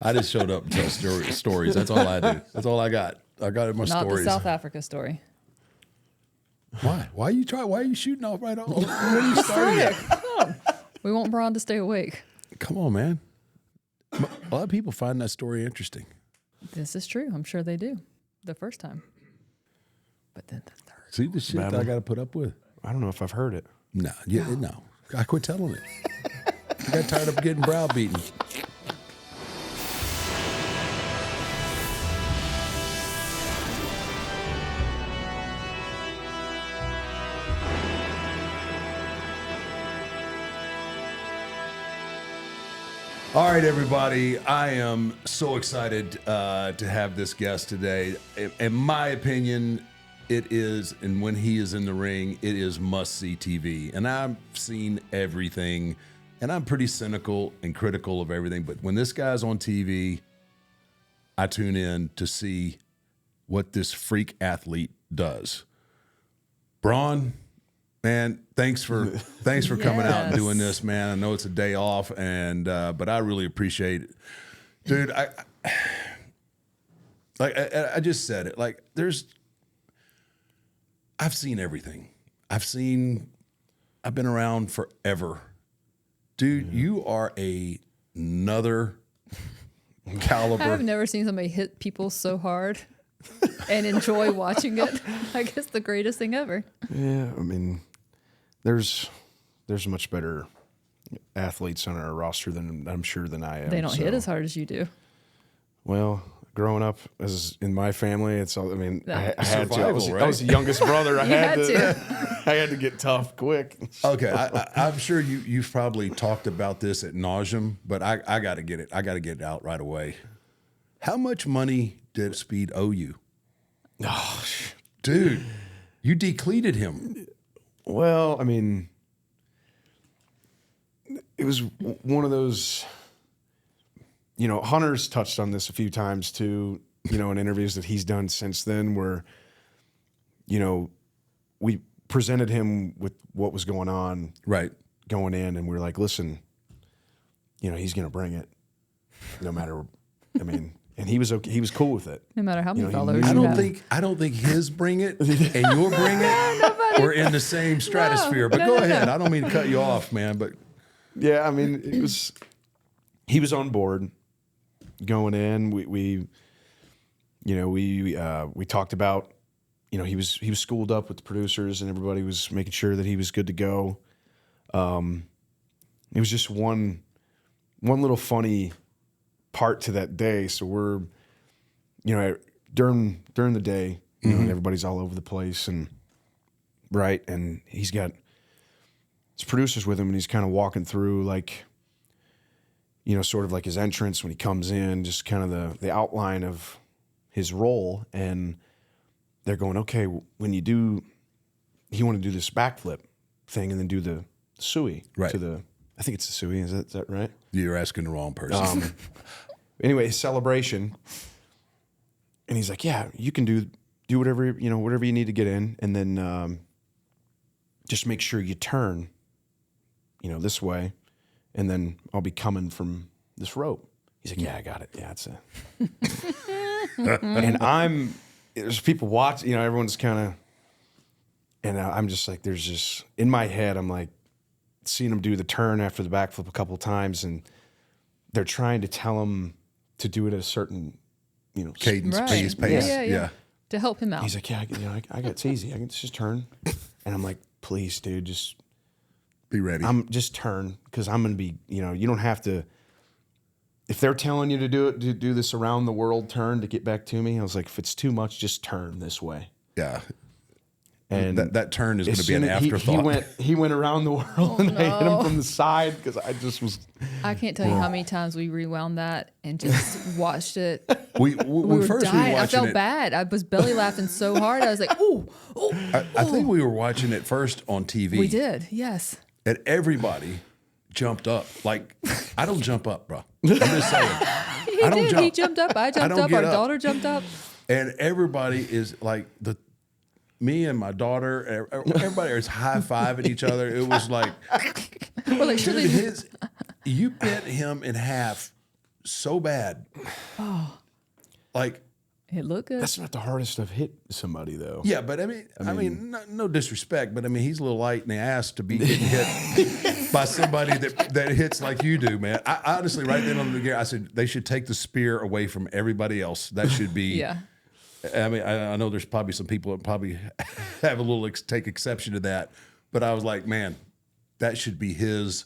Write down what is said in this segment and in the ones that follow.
I just showed up and tell stories. That's all I do. That's all I got. I got in my Not stories. the South Africa story. Why? Why are you shooting off right on? When you started? Come on. We want Braun to stay awake. Come on, man. A lot of people find that story interesting. This is true. I'm sure they do. The first time. But then the third. See the shit that I got to put up with? I don't know if I've heard it. No. I quit telling it. I got tired of getting browbeaten. All right, everybody. I am so excited to have this guest today. In my opinion, it is, and when he is in the ring, it is must-see TV. And I've seen everything, and I'm pretty cynical and critical of everything. But when this guy's on TV, I tune in to see what this freak athlete does. Braun, man, thanks for coming out and doing this, man. I know it's a day off, and but I really appreciate it, dude. I just said it. Like, I've seen everything. I've been around forever, dude. You are another caliber. I've never seen somebody hit people so hard and enjoy watching it. I guess the greatest thing ever. Yeah, I mean, there's much better athletes on our roster than I'm sure than I am. They don't hit as hard as you do. Well, growing up as in my family, it's all. I mean, No. I had to. I was Survival, the youngest brother. I You had to. I had to get tough quick. Okay, I'm sure you've probably talked about this at nauseum, but I got to get it. I got to get it out right away. How much money did Speed owe you? Oh, Dude, you decleated him. well, I mean, it was one of those. You know, Hunter's touched on this a few times too. You know, in interviews that he's done since then, where, you know, we presented him with what was going on, Right. going in, and we were like, listen, you know, he's going to bring it, no matter. I mean, and he was okay. He was cool with it. No matter how many he followers knew- you I have. don't think his bring it and your bring it were in the same stratosphere. But go ahead. I don't mean to cut you off, man. But Yeah, I mean, it was. He was on board going in. We talked about, you know, he was schooled up with the producers and everybody was making sure that he was good to go. It was just one little funny part to that day. So we're, you know, during the day, you know, and everybody's all over the place and right, and he's got his producers with him, and he's kind of walking through, like, you know, sort of like his entrance when he comes in, just kind of the outline of his role. And they're going, okay, when you do, you want to do this backflip thing and then do the suey Right. to I think it's the suey. Is that right? you're asking the wrong person. Anyway, his celebration. And he's like, yeah, you can do whatever, you know, whatever you need to get in. And then just make sure you turn, you know, this way. And then I'll be coming from this rope. He's like, yeah, I got it. Yeah, it's it. And there's people watching, you know, everyone's kind of, and I'm just like, there's just, in my head, I'm like, seeing him do the turn after the backflip a couple of times, and they're trying to tell him to do it at a certain, you know, Cadence, Right. pace. Yeah. To help him out. He's like, yeah, I got it's easy. I can just turn. And I'm like, please, dude, just Be ready. just turn, because I'm gonna be, you know, you don't have to. If they're telling you to do this around the world turn to get back to me, I was like, if it's too much, just turn this way. yeah. And That turn is going as to be an soon as afterthought. he went around the world, and I hit him from the side because I just was. I can't tell you how many times we rewound that and just watched it. we We were first dying. we were I watching felt it. bad. I was belly laughing so hard. I was like, ooh. I think we were watching it first on TV. We did, yes. And everybody jumped up. Like, I don't jump up, bro. I'm just saying. He I don't did. jump. He jumped up. I jumped don't up. get Our up. daughter jumped up. And everybody is like me and my daughter, everybody is high-fiving each other. It was like, We're like, dude, surely you bent him in half so bad. Like, It looked good. That's not the hardest I've hit somebody though. yeah, but I mean, no disrespect, but I mean, he's a little light in the ass to be getting hit by somebody that hits like you do, man. I honestly, right then on the gear, I said they should take the spear away from everybody else. That should be. Yeah. I mean, I know there's probably some people that probably have a little take exception to that, but I was like, man, that should be his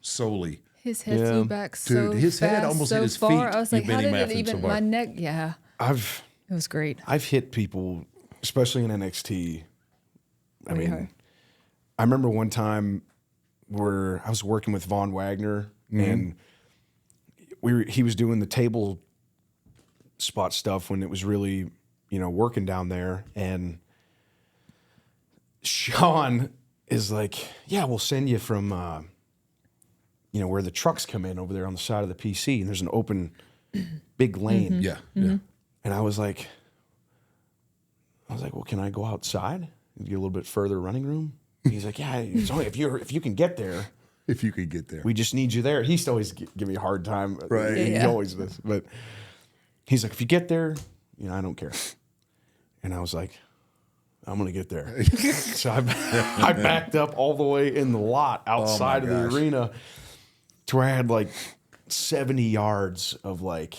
solely. His head flew back so Dude, his fast, head almost so hit his far. feet. I was You like, bent how him did it laughing so even? hard. My neck. Yeah, it was great. I've hit people, especially in NXT. I Pretty mean, hard. I remember one time where I was working with Von Wagner and he was doing the table spot stuff when it was really, working down there. And Sean is like, yeah, we'll send you from, where the trucks come in over there on the side of the PC. And there's an open big lane. Yeah, yeah. And I was like, well, can I go outside and get a little bit further running room? And he's like, yeah, it's only if you can get there. If you could get there. We just need you there. He used to always give me a hard time. Right. He Yeah. always does. But he's like, if you get there, I don't care. And I was like, I'm going to get there. So I backed up all the way in the lot outside of the gosh. arena to where I had like 70 yards of like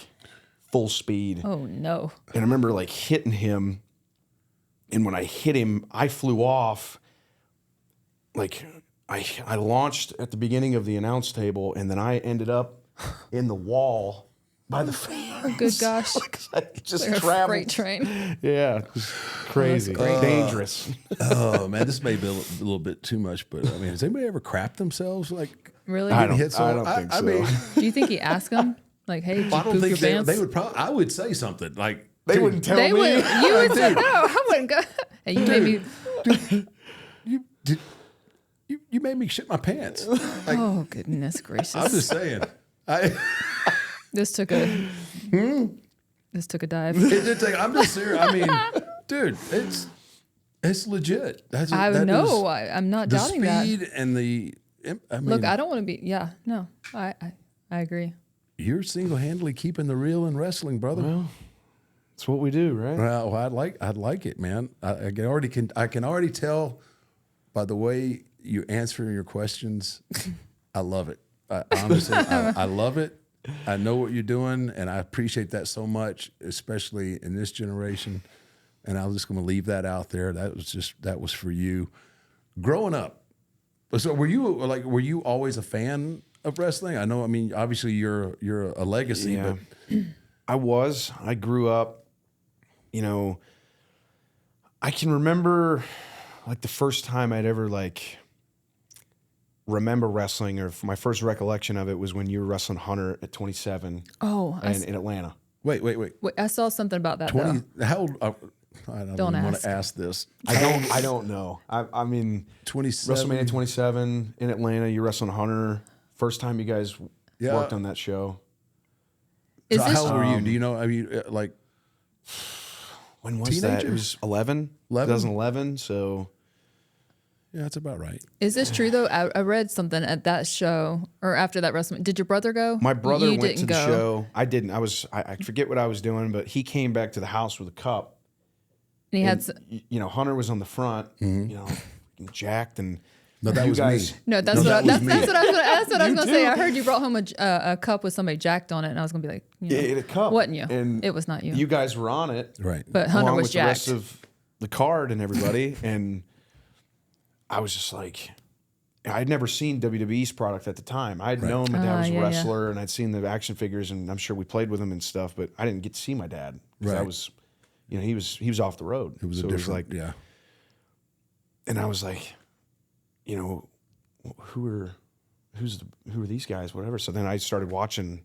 full speed. Oh no. And I remember like hitting him. And when I hit him, I flew off. Like I launched at the beginning of the announce table, and then I ended up in the wall by the fence. Good gosh. I just Like a traveled. freight train. Yeah, it was crazy, great. dangerous. Oh man, this may be a little bit too much, but I mean, has anybody ever crapped themselves like Really? I don't hit someone? think I so. mean, Do you think he asked him? Like, hey, did you I don't poop think your they, pants? they would probably. I would say something like They dude, wouldn't tell They me. would. You would say, no, I wouldn't go. And you made me. You made me shit my pants. Like, Oh goodness I'm gracious! just saying. This took a. This took a dive. It did take. I'm just serious. I mean, dude, it's legit. That know. is I'm not the doubting that. speed and the. I mean, Look, I don't want to be. Yeah, no, I agree. you're single-handedly keeping the real in wrestling, brother. Well, that's what we do, right? Well, I'd like it, man. I can already tell by the way you answer your questions. I love it. Honestly, I love it. I know what you're doing, and I appreciate that so much, especially in this generation. And I was just going to leave that out there. That was for you. Growing up, so were you always a fan of wrestling? I know. I mean, obviously you're a legacy, Yeah. but I grew up, I can remember like the first time I'd ever like remember wrestling, or my first recollection of it was when you were wrestling Hunter at 27 Oh, and in Atlanta. wait. wait, I saw something about that. 20. Though. How old? I don't Don't even want ask. to ask this. I don't know. I mean, 27. WrestleMania 27 in Atlanta, you wrestling Hunter. First time you guys Yeah. worked on that show. Is So this? how old were you? Do you know? I mean, like When was that? It Teenager? was 11? 2011. So yeah, that's about right. Is this true though? I read something at that show or after that WrestleMania. Did your brother go? my brother You went didn't to the go. show. I didn't. I forget what I was doing, but he came back to the house with a cup. And he had. Hunter was on the front, jacked, and No, that you was guys, me. No, that's No, what that was that's me. what I was gonna, that's what I was You gonna say. too. I heard you brought home a cup with somebody jacked on it, and I was gonna be like, in a cup. wasn't you? And It was not you. You guys were on it, Right. But Hunter along was with the rest jacked. of the card and everybody, and I was just like, I'd never seen WWE's product at the time. I'd known my dad was a yeah, yeah. wrestler, and I'd seen the action figures, and I'm sure we played with him and stuff, but I didn't get to see my dad. 'Cause I Right. was, he was off the road. It was So a different. like, and I was like, who are these guys? Whatever. So then I started watching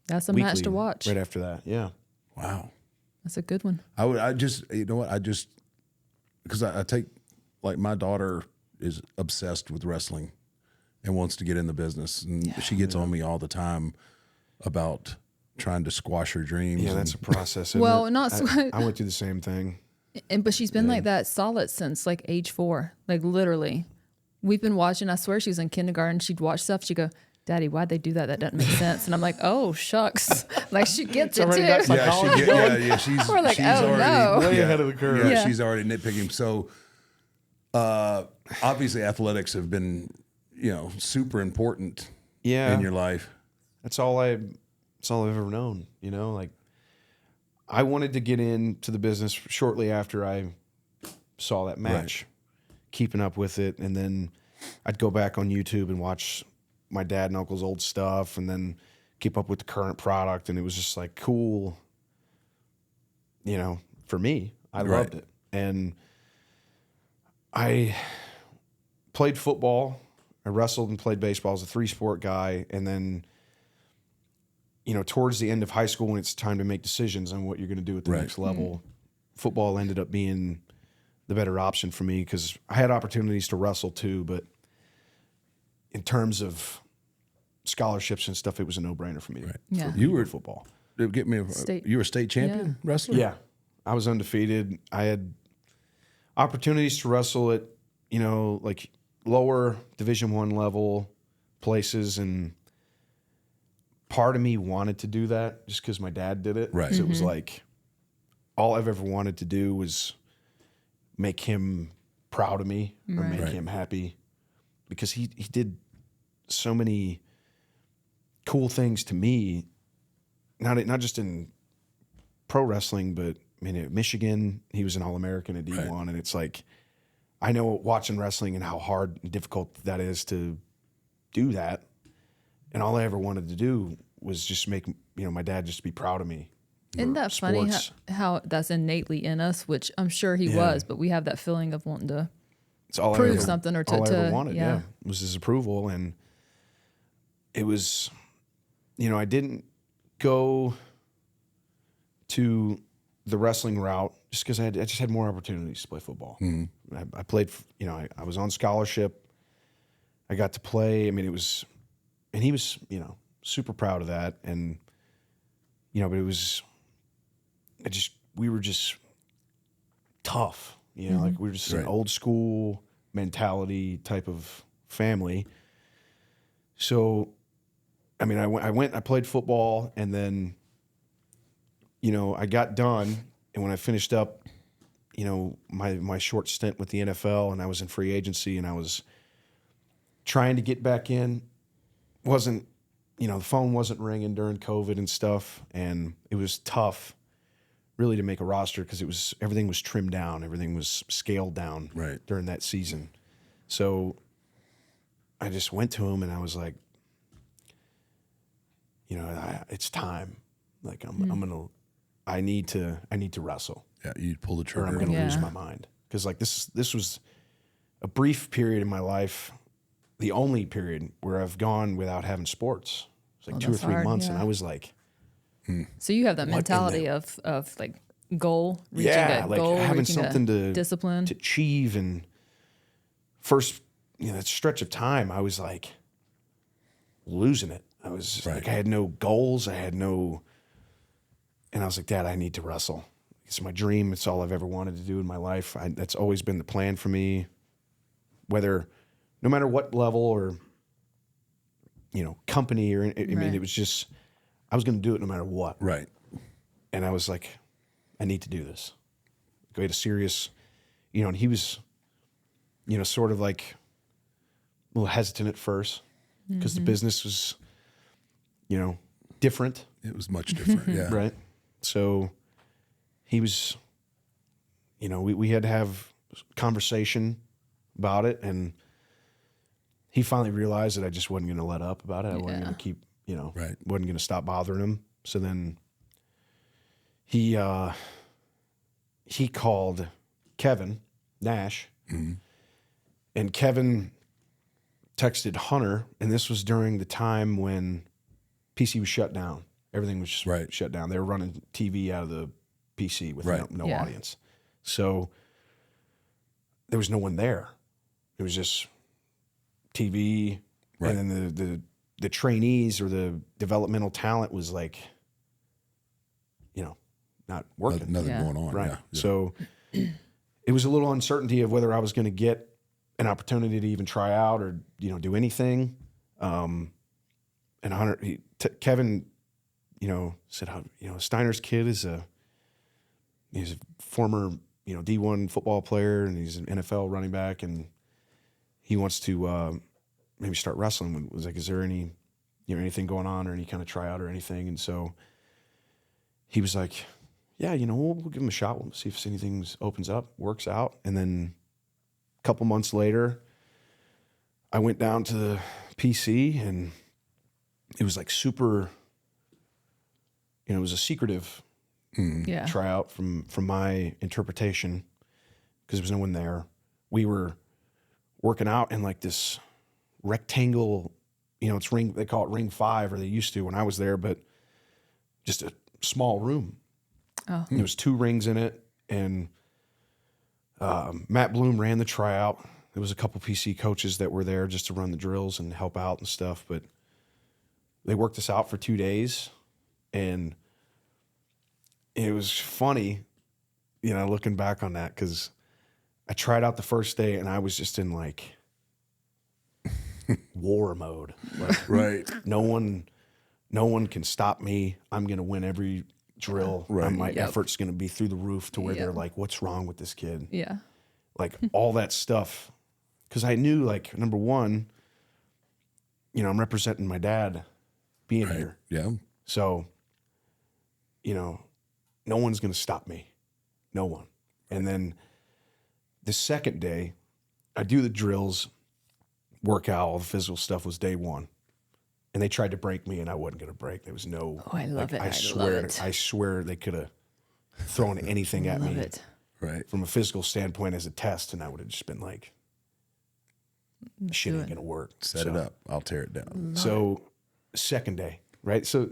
That's a weekly match to watch. right after that. Yeah. Wow. That's a good one. I just you know what because I take like my daughter is obsessed with wrestling and wants to get in the business, and she gets on me all the time about trying to squash her dreams. Yeah, that's a process. isn't Well, it? not I went through the same thing. but she's been like that solid since like age 4. Like literally, we've been watching. I swear she was in kindergarten. She'd watch stuff. She'd go, Daddy, why'd they do that? That doesn't make sense. And I'm like, oh, shucks. Like, she gets it already too. got psychology going. She's We're like, she's oh, already no. Way ahead of the curve. Yeah, Yeah. she's already nitpicking. So, obviously, athletics have been, super important Yeah. in your life. That's all I've ever known, like I wanted to get into the business shortly after I saw that match, keeping up with it. And then I'd go back on YouTube and watch my dad and uncle's old stuff and then keep up with the current product. And it was just like cool, for me, I loved it. And I played football. I wrestled and played baseball as a 3-sport guy. And then, towards the end of high school, when it's time to make decisions on what you're going to do at the next level, football ended up being the better option for me because I had opportunities to wrestle too. But in terms of scholarships and stuff, it was a no-brainer for me. Yeah. You were Football. Get me. You were a state champion wrestler. Yeah, I was undefeated. I had opportunities to wrestle at, like lower Division I level places, and part of me wanted to do that just because my dad did it. Right. So it was like all I've ever wanted to do was make him proud of me or make him happy, because he did so many cool things to me. Not just in pro wrestling, but at Michigan, he was an All-American at D1, and it's like I know watching wrestling and how hard and difficult that is to do that. And all I ever wanted to do was just make, my dad just be proud of me. Isn't that funny how that's innately in us, which I'm sure he was, but we have that feeling of wanting to It's all prove I ever, something or all I ever to wanted, was his approval. And it was, I didn't go to the wrestling route just because I just had more opportunities to play football. I played, I was on scholarship. I got to play. It was, and he was, super proud of that. And, but it was, we were just tough, like we were just an old school mentality type of family. So, I went, I played football, and then, I got done. And when I finished up, my short stint with the NFL, and I was in free agency, and I was trying to get back in, wasn't, the phone wasn't ringing during COVID and stuff. And it was tough really to make a roster because everything was trimmed down. Everything was scaled down during that season. So I just went to him and I was like, it's time. Like I need to wrestle. Yeah, you pull the Or trigger. I'm going to lose my mind. Because like this was a brief period in my life, the only period where I've gone without having sports. It's like 2 or that's 3 hard, months, yeah. and I was like, So you have that What in mentality of like goal, reaching yeah, a like goal, having reaching a something to discipline. to achieve. And first, that stretch of time, I was like losing it. I was like, I had no goals. And I was like, Dad, I need to wrestle. It's my dream. It's all I've ever wanted to do in my life. That's always been the plan for me, no matter what level or, company or, it was just, I was going to do it no matter what. Right. And I was like, I need to do this. We had a serious, and he was, sort of like a little hesitant at first because the business was, different. It was much different. Yeah. Right. So he was, we had to have conversation about it, and he finally realized that I just wasn't going to let up about it. I wasn't going to keep, wasn't going to stop bothering him. So then he called Kevin Nash, and Kevin texted Hunter, and this was during the time when PC was shut down. Everything was just shut down. They were running TV out of the PC with no audience. So there was no one there. It was just TV, and then the trainees or the developmental talent was like, not working. Nothing going on. Right. Yeah. So it was a little uncertainty of whether I was going to get an opportunity to even try out or, do anything. and Kevin, said, Steiner's kid he's a former, D1 football player, and he's an NFL running back, and he wants to maybe start wrestling. Was like, is there any, anything going on or any kind of tryout or anything? And so he was like, yeah, we'll give him a shot. We'll see if anything opens up, works out. And then a couple months later, I went down to the PC, and it was like super, it was a secretive tryout from my interpretation, because there was no one there. We were working out in like this rectangle, it's ring, they call it ring 5, or they used to when I was there, but just a small room. Oh. There was 2 rings in it, and Matt Bloom ran the tryout. There was a couple PC coaches that were there just to run the drills and help out and stuff, but they worked us out for 2 days, and it was funny, looking back on that, because I tried out the first day and I was just in like war mode. Like, right. No one can stop me. I'm going to win every drill. Right. And my effort's going to be through the roof, to where they're like, what's wrong with this kid? Yeah. Like all that stuff. Because I knew, like, number one, I'm representing my dad being here. Yeah. So, no one's going to stop me. No one. And then the second day, I do the drills, workout, all the physical stuff was day 1. And they tried to break me, and I wasn't going to break. There was no. Oh, I love it. I swear they could have thrown anything at me. It. Right. From a physical standpoint as a test, and I would have just been like, shit ain't going to work. Set it up. I'll tear it down. So second day, right? So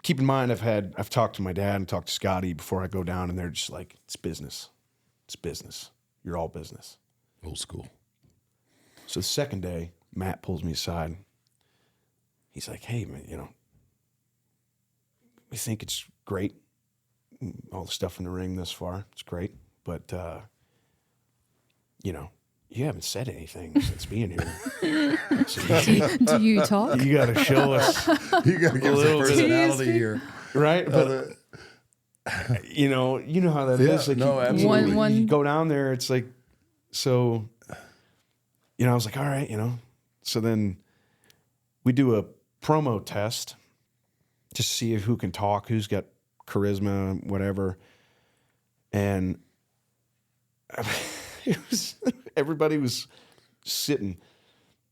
keep in mind, I've talked to my dad and talked to Scotty before I go down, and they're just like, it's business. It's business. You're all business. Old school. So the second day, Matt pulls me aside. He's like, hey, man, we think it's great. All the stuff in the ring thus far, it's great. But, you haven't said anything since being here. So Do you talk? you got to show us. You got to give some personality here. Right? But, you know how that is. Like, no, absolutely. You go down there, it's like, so, I was like, all right, So then we do a promo test to see who can talk, who's got charisma, whatever. And everybody was sitting.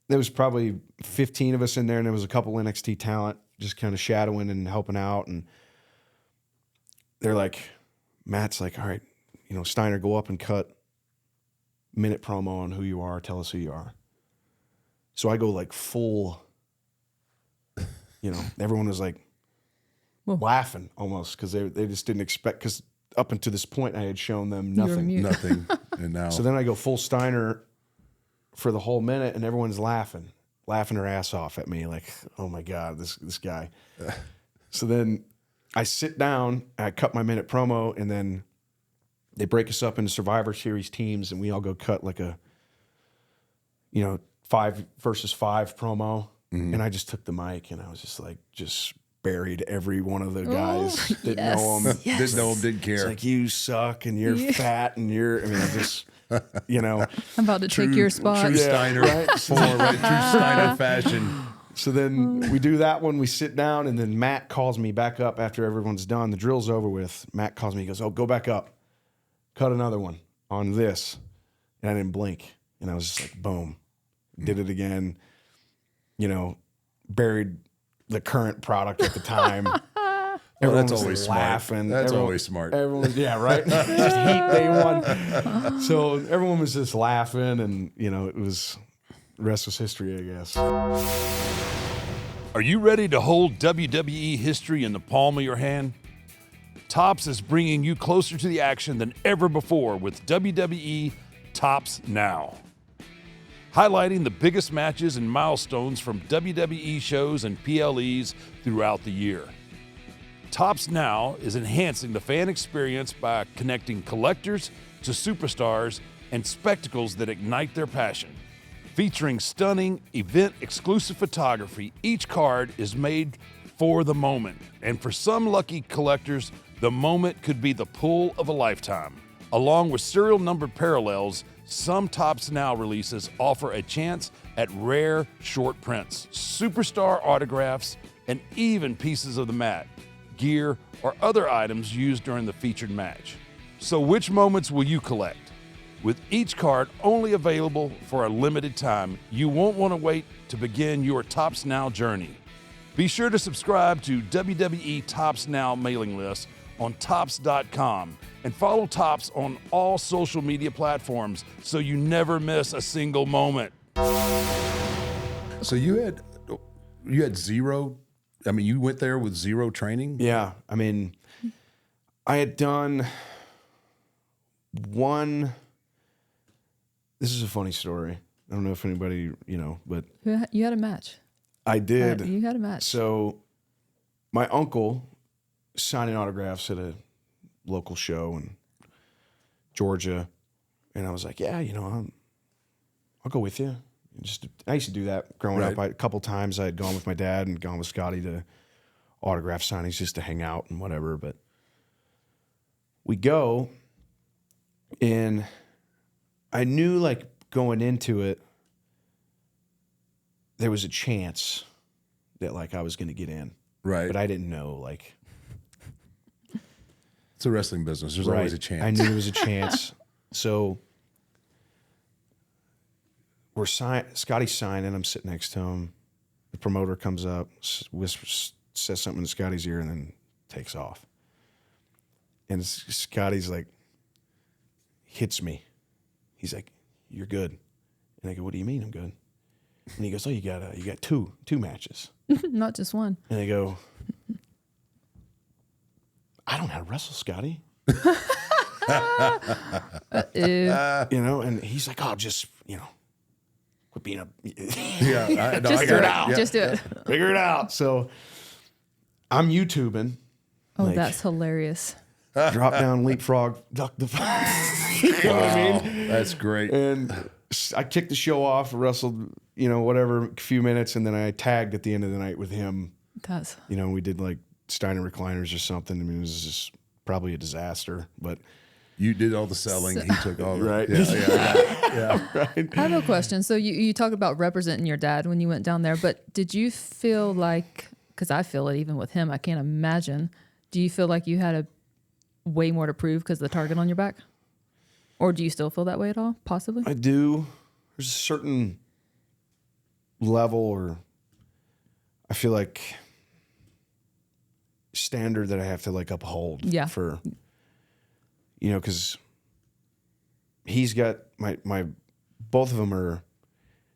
There was probably 15 of us in there, and there was a couple NXT talent just kind of shadowing and helping out. And they're like, Matt's like, all right, Steiner, go up and cut minute promo on who you are. Tell us who you are. So I go like full, everyone was like laughing almost, because they just didn't expect, because up until this point I had shown them nothing. Nothing. And now. So then I go full Steiner for the whole minute, and everyone's laughing their ass off at me, like, oh my God, this guy. So then I sit down, I cut my minute promo, and then they break us up into Survivor Series teams, and we all go cut like a, 5 versus 5 promo. Mm-hmm. And I just took the mic, and I was just like, buried every one of the guys. Didn't know them. Yes. Didn't know them, didn't care. It's like, you suck, and you're fat, and I just, I'm about to take your spot. True Steiner, right? True Steiner fashion. So then we do that one, we sit down, and then Matt calls me back up after everyone's done. The drill's over with. Matt calls me, he goes, oh, go back up. Cut another one on this. And I didn't blink. And I was just like, boom. Did it again. Buried the current product at the time. Everyone that's was always laughing. Smart. That's always smart. Everyone, yeah, right? Just heat day 1. So everyone was just laughing, and, it was, the rest was history, I guess. Are you ready to hold WWE history in the palm of your hand? Topps is bringing you closer to the action than ever before with WWE Topps Now. Highlighting the biggest matches and milestones from WWE shows and PLEs throughout the year. Topps Now is enhancing the fan experience by connecting collectors to superstars and spectacles that ignite their passion. Featuring stunning event-exclusive photography, each card is made for the moment. And for some lucky collectors, the moment could be the pull of a lifetime. Along with serial numbered parallels, some Topps Now releases offer a chance at rare short prints, superstar autographs, and even pieces of the mat, gear, or other items used during the featured match. So which moments will you collect? With each card only available for a limited time, you won't want to wait to begin your Topps Now journey. Be sure to subscribe to WWE Topps Now mailing list on Topps.com and follow Topps on all social media platforms so you never miss a single moment. So you had zero. I mean, you went there with zero training. Yeah, I mean, I had done one. This is a funny story. I don't know if anybody, but You had a match. I did. You had a match. So my uncle signing autographs at a local show in Georgia, and I was like, yeah, I'll go with you. I used to do that growing up. A couple times I had gone with my dad and gone with Scotty to autograph signings just to hang out and whatever. But we go, and I knew, like, going into it, there was a chance that, like, I was going to get in. Right. But I didn't know, like... It's a wrestling business. There's always a chance. I knew there was a chance. So Scotty's signing. I'm sitting next to him. The promoter comes up, whispers, says something in Scotty's ear, and then takes off. And Scotty's like, hits me. He's like, "You're good." And I go, "What do you mean I'm good?" And he goes, "Oh, you got two matches." Not just one. And I go, "I don't know how to wrestle, Scotty." And he's like, "Oh, just, quit being a..." Yeah, Just I do it. got it. Yeah. Just do it. Figure it out. So I'm YouTubing. Oh, like, that's hilarious. drop down, leapfrog, duck the... You know what I mean? That's great. And I kicked the show off, wrestled, whatever, a few minutes, and then I tagged at the end of the night with him. That's We did like Steiner recliners or something. I mean, it was just probably a disaster, but... You did all the selling. He took all the... Right. Yeah. Right. I have a question. So you talked about representing your dad when you went down there, but did you feel like, because I feel it even with him, I can't imagine, do you feel like you had a way more to prove because of the target on your back? Or do you still feel that way at all, possibly? I do. There's a certain level, or I feel like standard that I have to like uphold. Yeah. For, because he's got my both of them are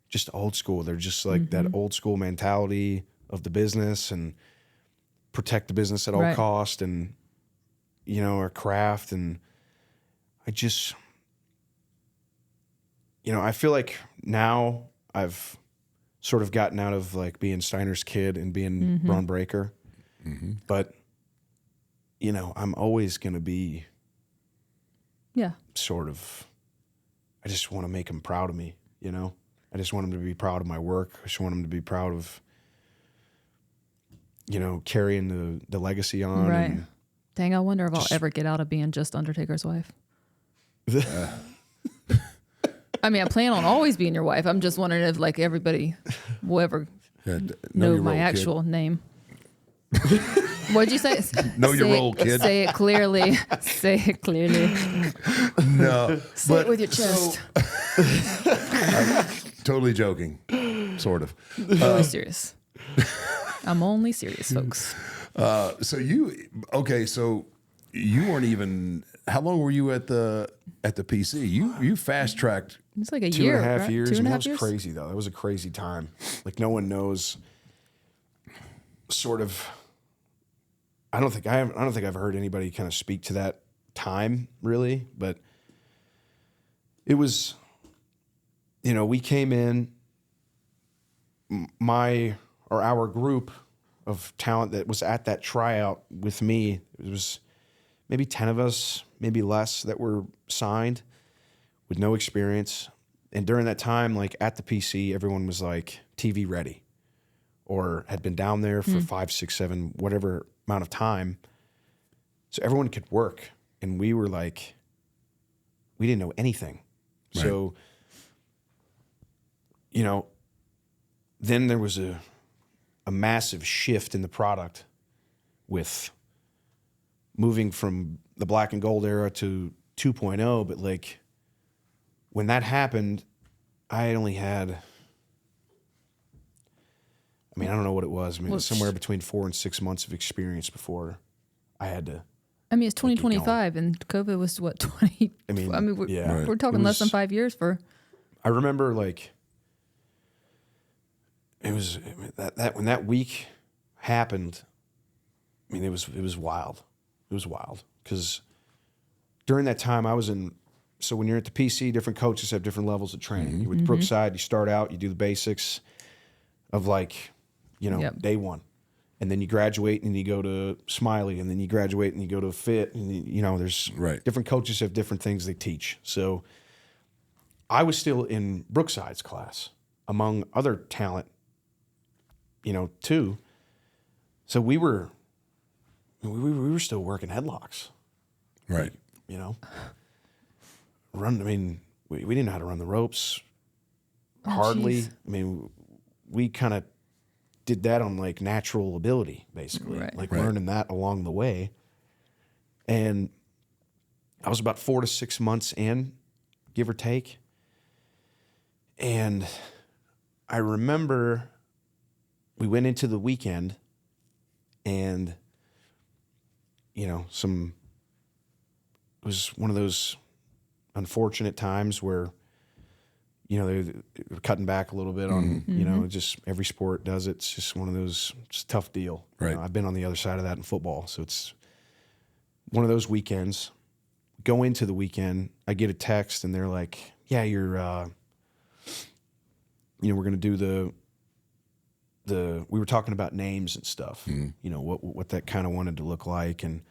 just old school. They're just like that old school mentality of the business and protect the business at all Right. cost, and our craft. And I just, I feel like now I've sort of gotten out of like being Steiner's kid and being Ron Breaker. But, I'm always going to be Yeah. sort of, I just want to make him proud of me, I just want him to be proud of my work. I just want him to be proud of, carrying the legacy on. Right. And Dang, I wonder if I'll ever get out of being just Undertaker's wife. I mean, I plan on always being your wife. I'm just wondering if like everybody will ever know your my role, actual name. What'd you say? Know your Say role, it- kid. Say it clearly. Say it clearly. No. Say it with your chest. Totally joking. Sort of. Really serious. I'm only serious, folks. So you weren't even, how long were you at the PC? You fast tracked. It's like a 2.5 year. Right? years. 2.5 That was years? crazy though. That was a crazy time. Like no one knows sort of, I don't think I've heard anybody kind of speak to that time really, but it was, we came in, our group of talent that was at that tryout with me, it was maybe 10 of us, maybe less, that were signed with no experience. And during that time, like at the PC, everyone was like TV ready or had been down there for 5, 6, 7, whatever amount of time. So everyone could work. And we were like, we didn't know anything. Right. So, you know, then there was a massive shift in the product with moving from the black and gold era to 2.0. But like when that happened, I only had, I mean, I don't know what it was. I mean, it was somewhere between 4 and 6 months of experience before I had to. I mean, it's 2025 and COVID was what, 20? I mean, we're, yeah. we're talking less than 5 years for. I remember like it was that when that week happened. I mean, it was wild. It was wild because during that time I was in. So when you're at the PC, different coaches have different levels of training. You're with Brookside, you start out, you do the basics of like, you know, day one, and then you graduate and you go to Smiley, and then you graduate and you go to Fit, and you know, there's different coaches have different things they teach. So I was still in Brookside's class among other talent, you know, too. So we were still working headlocks, Right. you know. I mean, we didn't know how to run the ropes, hardly. Geez. I mean, we kind of did that on like natural ability, basically, like learning that along the way. And I was about 4 to 6 months in, give or take. And I remember we went into the weekend and, you know, it was one of those unfortunate times where, you know, they're cutting back a little bit on, you know, just every sport does it. It's just one of those, it's a tough deal. Right. You know, I've been on the other side of that in football. So it's one of those weekends. Go into the weekend, I get a text and they're like, yeah, you're, you know, we're going to do we were talking about names and stuff, you know, what that kind of wanted to look like. And,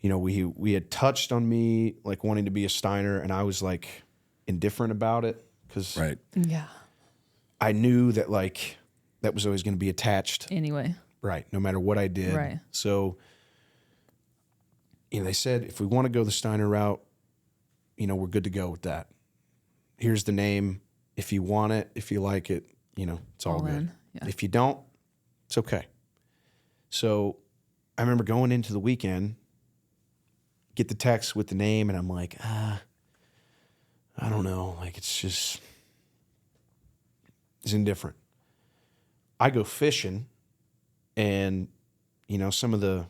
you know, we had touched on me like wanting to be a Steiner, and I was like indifferent about it because Yeah. I knew that like that was always going to be attached. Anyway. Right. No matter what I did. Right. So, you know, they said, if we want to go the Steiner route, you know, we're good to go with that. Here's the name. If you want it, if you like it, you know, it's all good. In. Yeah. If you don't, it's okay. So I remember going into the weekend, get the text with the name, and I'm like, I don't know. Like, it's indifferent. I go fishing, and, you know, some of the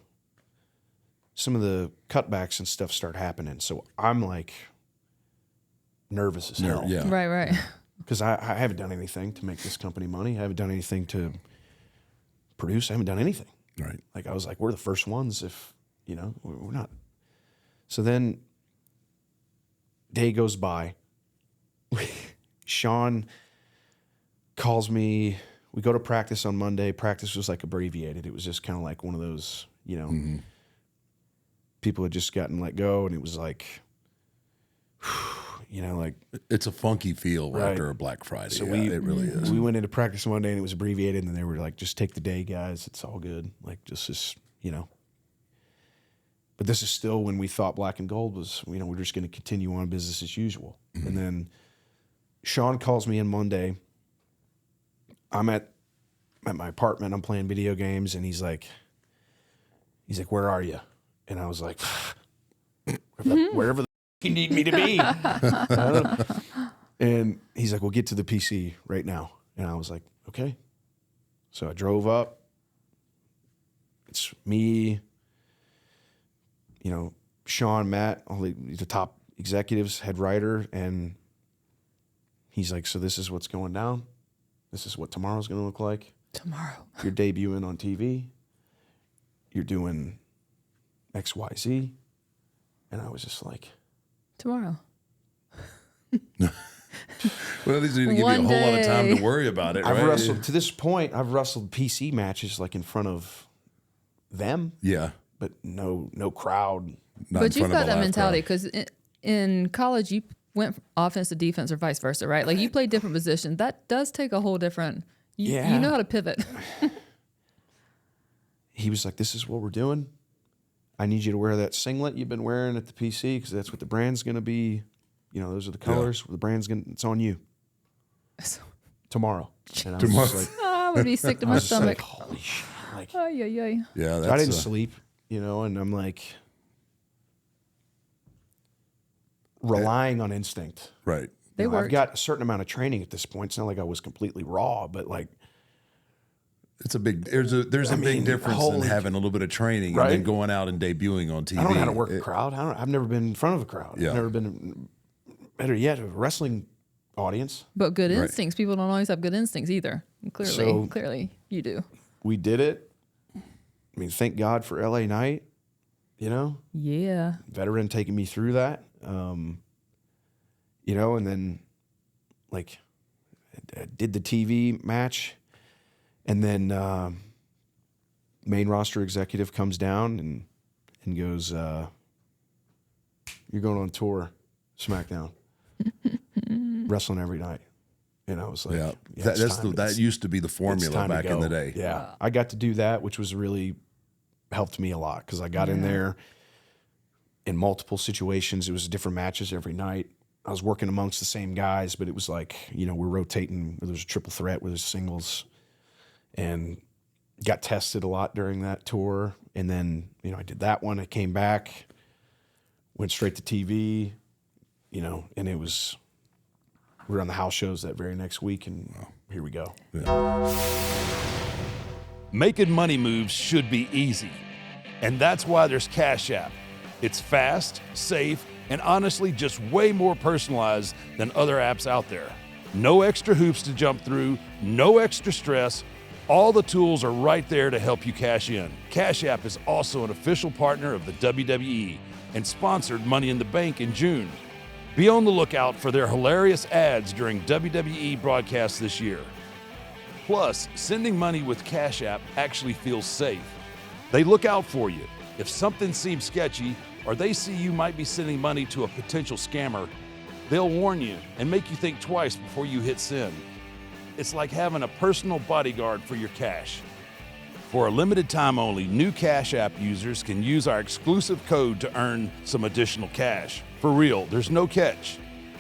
cutbacks and stuff start happening. So I'm like nervous as hell. Yeah. Right. Because I haven't done anything to make this company money. I haven't done anything to produce. I haven't done anything. Right. Like, I was like, we're the first ones if, you know, we're not. So then day goes by. Sean calls me. We go to practice on Monday. Practice was like abbreviated. It was just kind of like one of those, you know, people had just gotten let go, and it was like, you know, like It's a funky feel Right. after a Black Friday. So it really is. We went into practice Monday, and it was abbreviated, and they were like, just take the day, guys. It's all good. Like, just, you know. But this is still when we thought Black and Gold was, you know, we're just going to continue on business as usual. And then Sean calls me in Monday. I'm at my apartment. I'm playing video games, and he's like, where are you? And I was like, wherever the you need me to be. And he's like, well, get to the PC right now. And I was like, okay. So I drove up. It's me, you know, Sean, Matt, all the top executives, head writer. And he's like, so this is what's going down. This is what tomorrow's going to look like. Tomorrow. You're debuting on TV. You're doing X, Y, Z. And I was just like, Tomorrow. Well, at least you didn't give you a One whole lot of time day. to worry about it, I've right? wrestled to this point. I've wrestled PC matches like in front of them, Yeah. but no crowd. Not in But you've front of got a that live mentality crowd. because in college, went offense to defense or vice versa, right? Like you play different positions. That does take a whole different. You know how to pivot. He was like, "This is what we're doing. I need you to wear that singlet you've been wearing at the PC because that's what the brand's going to be. You know, those are the colors. The brand's going. It's on you tomorrow." And I was just like, I would be sick to I my was just stomach. like, "Holy shit!" Like, Ay, ay, ay. Yeah, I didn't sleep, you know, and I'm like relying on instinct. right. They You know, I've worked. got a certain amount of training at this point. It's not like I was completely raw, but like, It's a big. There's a mean, big difference in holy- having a little bit of training and Right? then going out and debuting on TV. I don't know how to work a crowd. I've never been in front of a crowd. Yeah. I've never been, better yet, a wrestling audience. But good instincts. People don't always have good instincts either. And So- clearly you do. We did it. I mean, thank God for LA Knight, you know, Yeah. veteran taking me through that. You know, and then like I did the TV match, and then main roster executive comes down and goes, "You're going on tour, SmackDown, wrestling every night." And I was like, Yeah, it's time. that used to be the It's formula time to back in go. the day. Yeah, I got to do that, which was really helped me a lot because I got in there in multiple situations. It was different matches every night. I was working amongst the same guys, but it was like, you know, we're rotating. There was a triple threat with singles, and got tested a lot during that tour. And then, you know, I did that one. I came back, went straight to TV, you know, and it was, we were on the house shows that very next week, and here we go. Making money moves should be easy. And that's why there's Cash App. It's fast, safe, and honestly just way more personalized than other apps out there. No extra hoops to jump through, no extra stress. All the tools are right there to help you cash in. Cash App is also an official partner of the WWE and sponsored Money in the Bank in June. Be on the lookout for their hilarious ads during WWE broadcasts this year. Plus, sending money with Cash App actually feels safe. They look out for you. If something seems sketchy or they see you might be sending money to a potential scammer, they'll warn you and make you think twice before you hit send. It's like having a personal bodyguard for your cash. For a limited time only, new Cash App users can use our exclusive code to earn some additional cash. For real, there's no catch.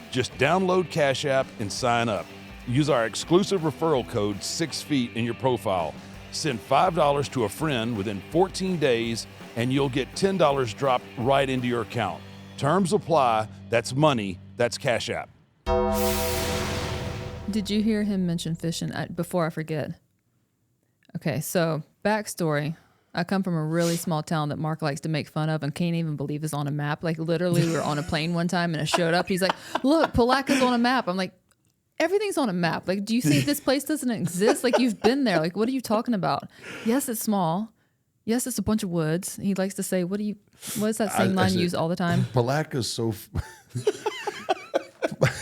Just download Cash App and sign up. Use our exclusive referral code 6feet in your profile. Send $5 to a friend within 14 days and you'll get $10 dropped right into your account. Terms apply. That's money. That's Cash App. Did you hear him mention fishing? Before I forget. Okay, so backstory. I come from a really small town that Mark likes to make fun of and can't even believe is on a map. Like literally we were on a plane one time and it showed up. He's like, look, Palaca's on a map. I'm like, everything's on a map. Like, do you see this place doesn't exist? Like you've been there. Like, what are you talking about? Yes, it's small. Yes, it's a bunch of woods. He likes to say, what is that same line you use all the time? Palaca's so.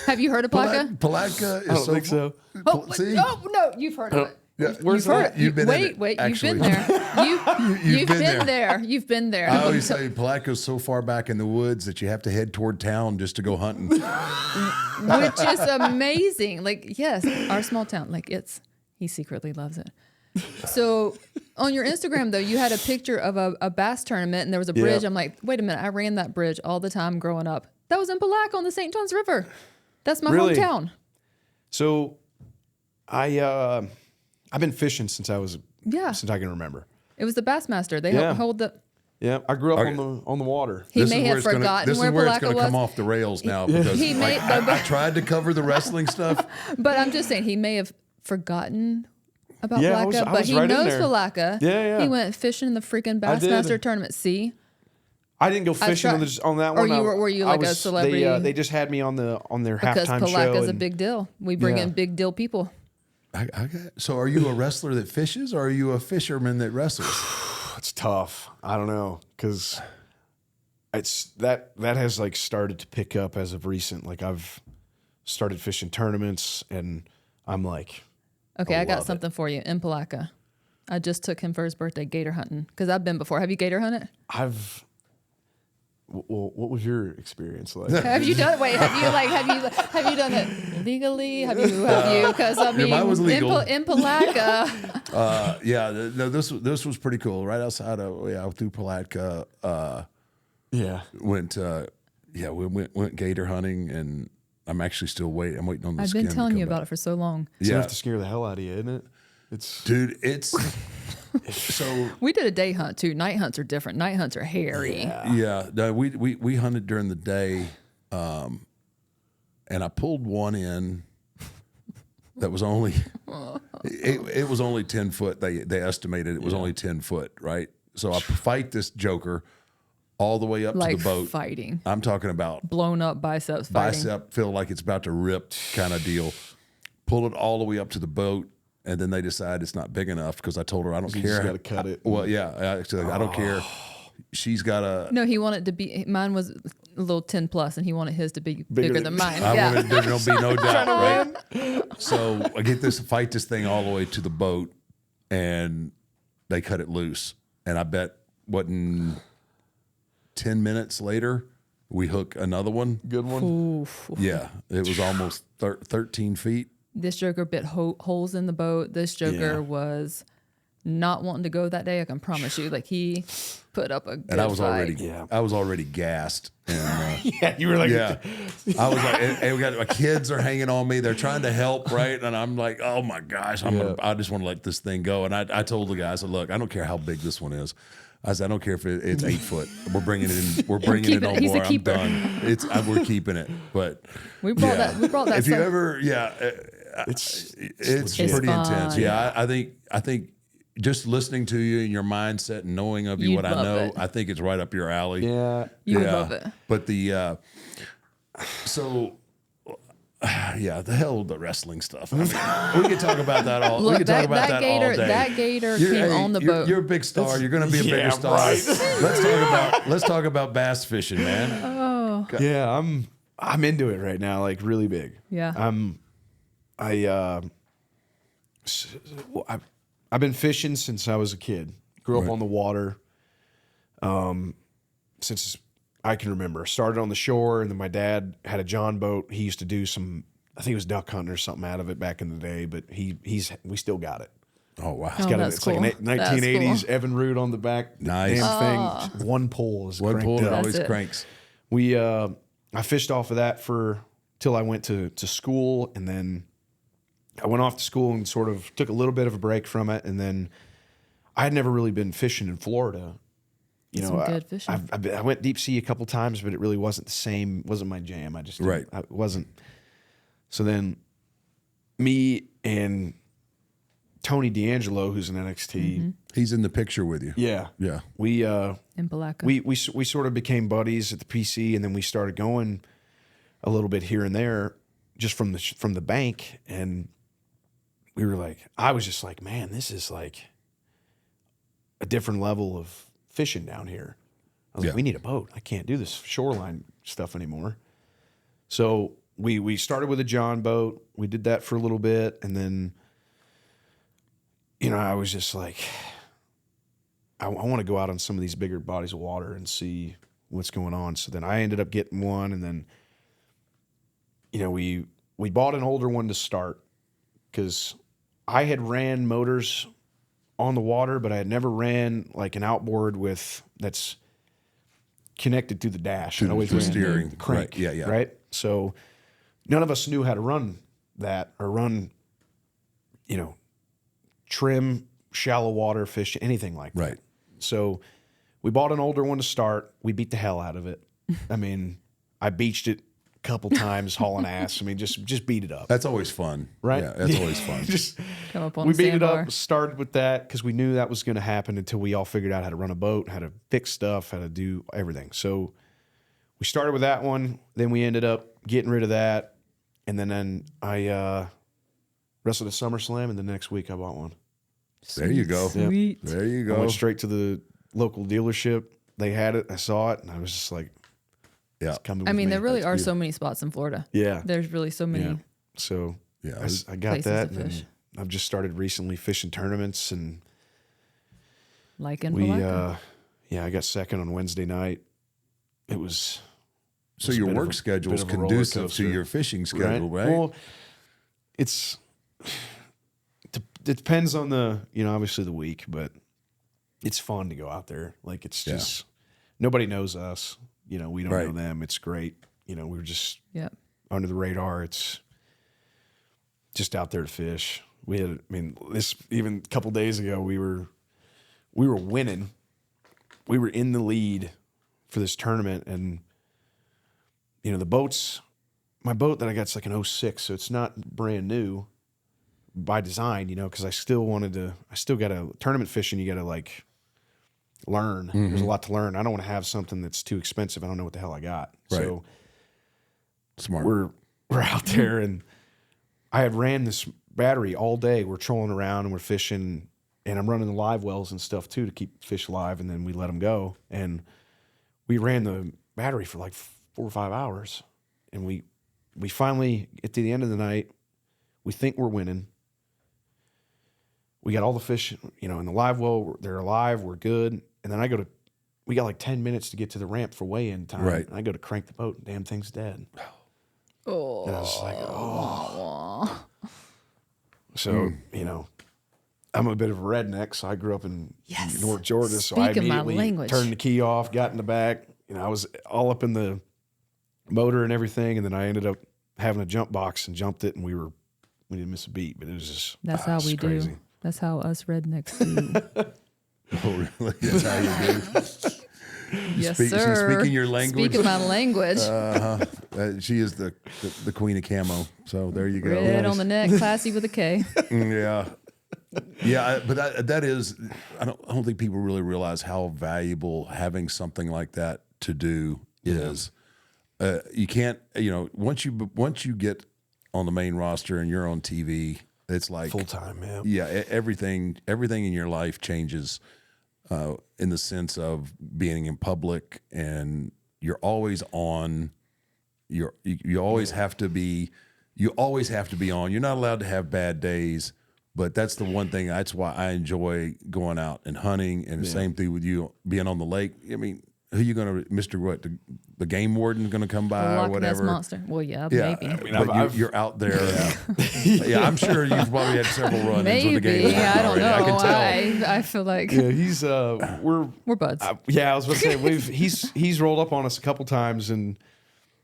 Have you heard of Palaca? Palaca is I don't so. think so. Oh, See? no, you've heard of it. Yeah, You've heard it. You've been in it, Wait, actually. you've been there. You've been been there. You've been there. I always say Palaca's so far back in the woods that you have to head toward town just to go hunting. Which is amazing. Like, yes, our small town. Like, he secretly loves it. So on your Instagram, though, you had a picture of a bass tournament and there was a bridge. Yeah. I'm like, wait a minute. I ran that bridge all the time growing up. That was in Palaca on the St. Johns River. That's my Really? hometown. So I've been fishing since I can remember. It was the Bassmaster. They Yeah. hold the. Yeah, I grew up on the water. He This may is where have it's gonna- forgotten This where is where it's Palaca going to was. come off the rails now because He like, may- I tried to cover the wrestling stuff. But I'm just saying he may have forgotten about Yeah, I Palaca, was- I but was he right in knows there. Palaca. Yeah. He went fishing in the freaking I did. Bassmaster tournament. See? I didn't go fishing tried- on that Or one. were you I like a was- celebrity? They just had me on their Because halftime show. Palaca's a and- big deal. We bring Yeah. in big deal people. So are you a wrestler that fishes or are you a fisherman that wrestles? It's tough. I don't know because it's that has like started to pick up as of recent. Like I've started fishing tournaments and I'm like, Okay, I got love it. something for you in Palaca. I just took him for his birthday gator hunting because I've been before. Have you gator hunted? well, what was your experience like? Have you done? Wait, have you done it legally? Have you? Because I mean, mine was legal. In Palatka. No, this was pretty cool. Right outside of through Palatka. Yeah. We went gator hunting, and I'm actually still waiting. I'm waiting on the I've skin been telling to you come about back. it for so long. It's Yeah. enough to scare the hell out of you, isn't it? It's Dude, it's so We did a day hunt too. Night hunts are different. Night hunts are hairy. yeah. No, we hunted during the day, and I pulled one in that was only it was only 10 foot. They estimated it was only 10 foot, right? So I fight this joker all the way up Like to the boat. fighting. I'm talking about Blown up biceps fighting. bicep, feel like it's about to rip kind of deal. Pull it all the way up to the boat, and then they decide it's not big enough because I told her I don't you care. just got to cut it. Well, yeah, actually, I don't care. She's got a. No, he wanted to be. Mine was a little 10 plus, and he wanted his to be bigger than mine. I Yeah. wanted there to be no doubt, right? So I fight this thing all the way to the boat, and they cut it loose. And I bet in 10 minutes later, we hook another one. Good one. Oof. Yeah, it was almost 13 feet. This joker bit holes in the boat. This joker Yeah. was not wanting to go that day. I can promise you. Like he put up a good And I was fight. already gassed. And Yeah, you were like, yeah, I was like, and we got my kids are hanging on me. They're trying to help, right? And I'm like, oh my gosh, I just want to let this thing go. And I told the guy, I said, look, I don't care how big this one is. I said, I don't care if it's 8 foot. We're bringing it in. We're bringing it keeping no it. He's a more. I'm keeper. done. We're keeping it. But We brought yeah. that. We brought that. If you stuff- ever, it's it's It's pretty fun. intense. Yeah, I think just listening to you and your mindset and knowing of you You'd what I love know, it. I think it's right up your alley. yeah. You would love it. But the the hell with the wrestling stuff. I mean, we could talk about that all. we Look, could talk about that gator. all day. That gator came on the boat. You're a big star. You're going to be a bigger Yeah, star. right. Let's talk about bass fishing, man. Yeah, I'm into it right now, like really big. Yeah. I've been fishing since I was a kid. Grew up on the water. Since I can remember. Started on the shore, and then my dad had a John boat. He used to do some, I think it was duck hunting or something out of it back in the day. But we still got it. Oh wow. Oh, Got that's it's cool. like a That's 1980s cool. Evan Root on the back. Nice. Damn thing. One pole is One cranked pull up. it always That's it. cranks. I fished off of that till I went to school, and then I went off to school and sort of took a little bit of a break from it, and then I had never really been fishing in Florida. You know, Some good fishing. I went deep sea a couple times, but it really wasn't the same. Wasn't my jam. I just didn't- Right. It wasn't. So then, me and Tony D'Angelo, who's in NXT, He's in the picture with you. yeah, Yeah. we in Palatka. we sort of became buddies at the PC, and then we started going a little bit here and there, just from the bank, and we were like, I was just like, man, this is like a different level of fishing down here. I was Yeah. like, we need a boat. I can't do this shoreline stuff anymore. So we started with a John boat. We did that for a little bit, and then, you know, I was just like, I want to go out on some of these bigger bodies of water and see what's going on. So then I ended up getting one, and then, you know, we bought an older one to start because I had ran motors on the water, but I had never ran like an outboard that's connected to the dash. I always the ran steering. the crank. Right. Yeah, yeah. Right. So none of us knew how to run that or run, you know, trim, shallow water fish, anything like that. Right. So we bought an older one to start. We beat the hell out of it. I mean, I beached it a couple times hauling ass. I mean, just beat it up. That's always fun. Right? Yeah, that's always fun. Just Come up on we the beat it sandbar. up, started with that because we knew that was going to happen until we all figured out how to run a boat, how to fix stuff, how to do everything. So we started with that one. Then we ended up getting rid of that. And then I wrestled at SummerSlam, and the next week I bought one. There you go. Sweet. There you I go. went straight to the local dealership. They had it. I saw it, and I was just like, Yeah. it's coming I with mean, me. there really That's are good. so many spots in Florida. Yeah. There's really so many. Yeah. So Yeah. I got Places that, to and fish. I've just started recently fishing tournaments, and Like in we Palatka. I got second on Wednesday night it was. So a your bit of work a- schedule bit is of a roller conducive to coaster, your fishing schedule, right? Well, it depends on obviously the week, but it's fun to go out there. Like it's just nobody knows us. We don't know them. It's great. We're just Yep. under the radar. It's just out there to fish. This even a couple days ago we were winning. We were in the lead for this tournament, and the boats. My boat that I got is like an 06, so it's not brand new by design, because I still got to tournament fishing. You got to like learn. There's a lot to learn. I don't want to have something that's too expensive. I don't know what the hell I got. Right. So Smart. we're out there, and I had ran this battery all day. We're trolling around and we're fishing, and I'm running the live wells and stuff too to keep fish alive, and then we let them go. And we ran the battery for like 4 or 5 hours, and we finally get to the end of the night. We think we're winning. We got all the fish, in the live well. They're alive. We're good. And then we got like 10 minutes to get to the ramp for weigh-in time. Right. And I go to crank the boat, and damn thing's dead. Oh. And I was like, oh. So, I'm a bit of a redneck, so I grew up in Yes. North Georgia. So I Speaking my immediately language. turned the key off, got in the back. I was all up in the motor and everything, and then I ended up having a jump box and jumped it, and we didn't miss a beat, but it was just That's how it's we crazy. do. That's how us rednecks do. Oh, really? That's how you do. Yes, Speak- she's sir. speaking your language? Speaking my language. She is the queen of camo. So there you go. Red on the neck, classy with a K. Yeah. Yeah, but that is, I don't think people really realize how valuable having something like that to do is. You can't, once you get on the main roster and you're on TV, it's like Full time, man. Yeah, everything in your life changes in the sense of being in public, and you're always on. You always have to be. You always have to be on. You're not allowed to have bad days. But that's the one thing. That's why I enjoy going out and hunting. And the same thing with you being on the lake. I mean, who you going to, Mr. What, the game warden going to come by or Loch Ness whatever? Monster. Well, yeah, Yeah, maybe. but you're out there. Yeah, I'm sure you've probably had several run-ins with the game Maybe. warden I don't already. know. I can tell. I feel like Yeah, he's we're buds. I was about to say he's rolled up on us a couple times, and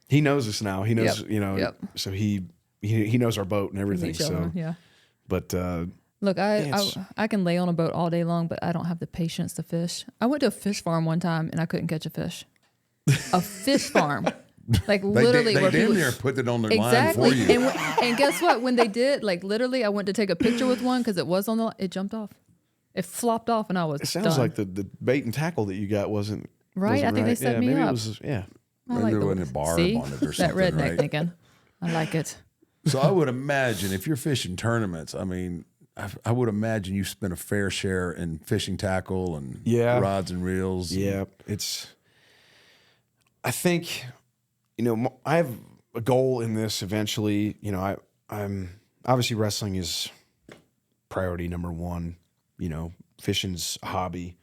he knows us now. He knows, Yep. Yep. so he knows our boat and everything. Each other, So, yeah. but Look, it's- I can lay on a boat all day long, but I don't have the patience to fish. I went to a fish farm one time and I couldn't catch a fish. A fish farm, like literally, they where damn people, near put it on their exactly. line for you. And guess what? When they did, like literally, I went to take a picture with one because it was on the. It jumped off. It flopped off, and I was. it sounds done. like the bait and tackle that you got wasn't Right? wasn't I think they right. set yeah, me maybe up. It was, yeah. I Maybe like there the- wasn't a barb See? on it or That something, redneck right? thinking. I like it. So I would imagine if you're fishing tournaments, I mean, I would imagine you spend a fair share in fishing tackle and rods and reels. Yeah, I think, I have a goal in this eventually. I'm obviously wrestling is priority number one. Fishing's a hobby.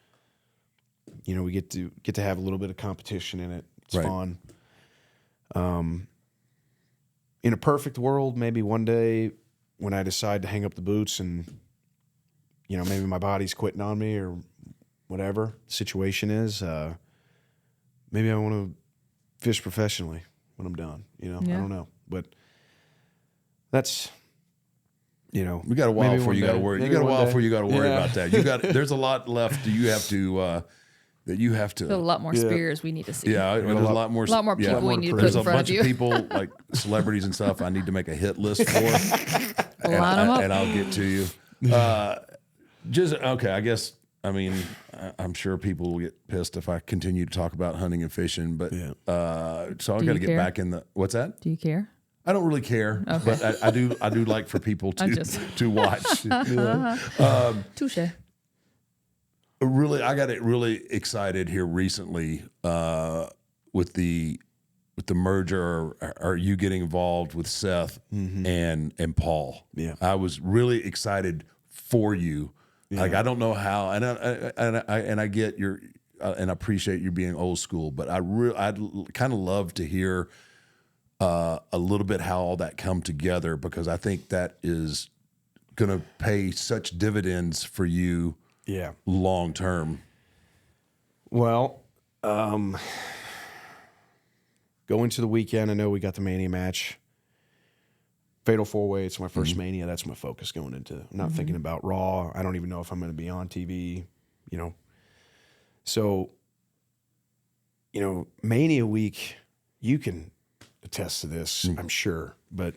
We get to have a little bit of competition in it. It's Right. fun. In a perfect world, maybe one day when I decide to hang up the boots and, maybe my body's quitting on me or whatever the situation is, maybe I want to fish professionally when I'm done. I Yeah. don't know, but that's, We got a while maybe before one you got to day. worry. You Maybe got a one while day. before you got to worry Yeah. about that. There's a lot left. You have to that you have There's a to. lot more spears we need to see. Yeah, there's a lot more. lot more people yeah, we need to put There's in a front bunch of of you. people like celebrities and stuff. I need to make a hit list for, Line 'em up. and I'll get to you. Okay. I guess. I mean, I'm sure people will get pissed if I continue to talk about hunting and fishing. But so I Do got to you get care? back in the. What's that? Do you care? I don't really care, but I do like for people I'm to just- to watch. Touche. Really, I got really excited here recently with the merger, or you getting involved with Seth and Paul. Yeah. I was really excited for you. Like I don't know how, and I get and I appreciate you being old school, but I'd kind of love to hear a little bit how all that come together, because I think that is going to pay such dividends for you Yeah. long term. Well, going to the weekend, I know we got the Mania match. Fatal 4-Way, it's my first Mania. That's my focus going into. I'm not thinking about Raw. I don't even know if I'm going to be on TV, you know. So, you know, Mania week, you can attest to this, I'm sure, but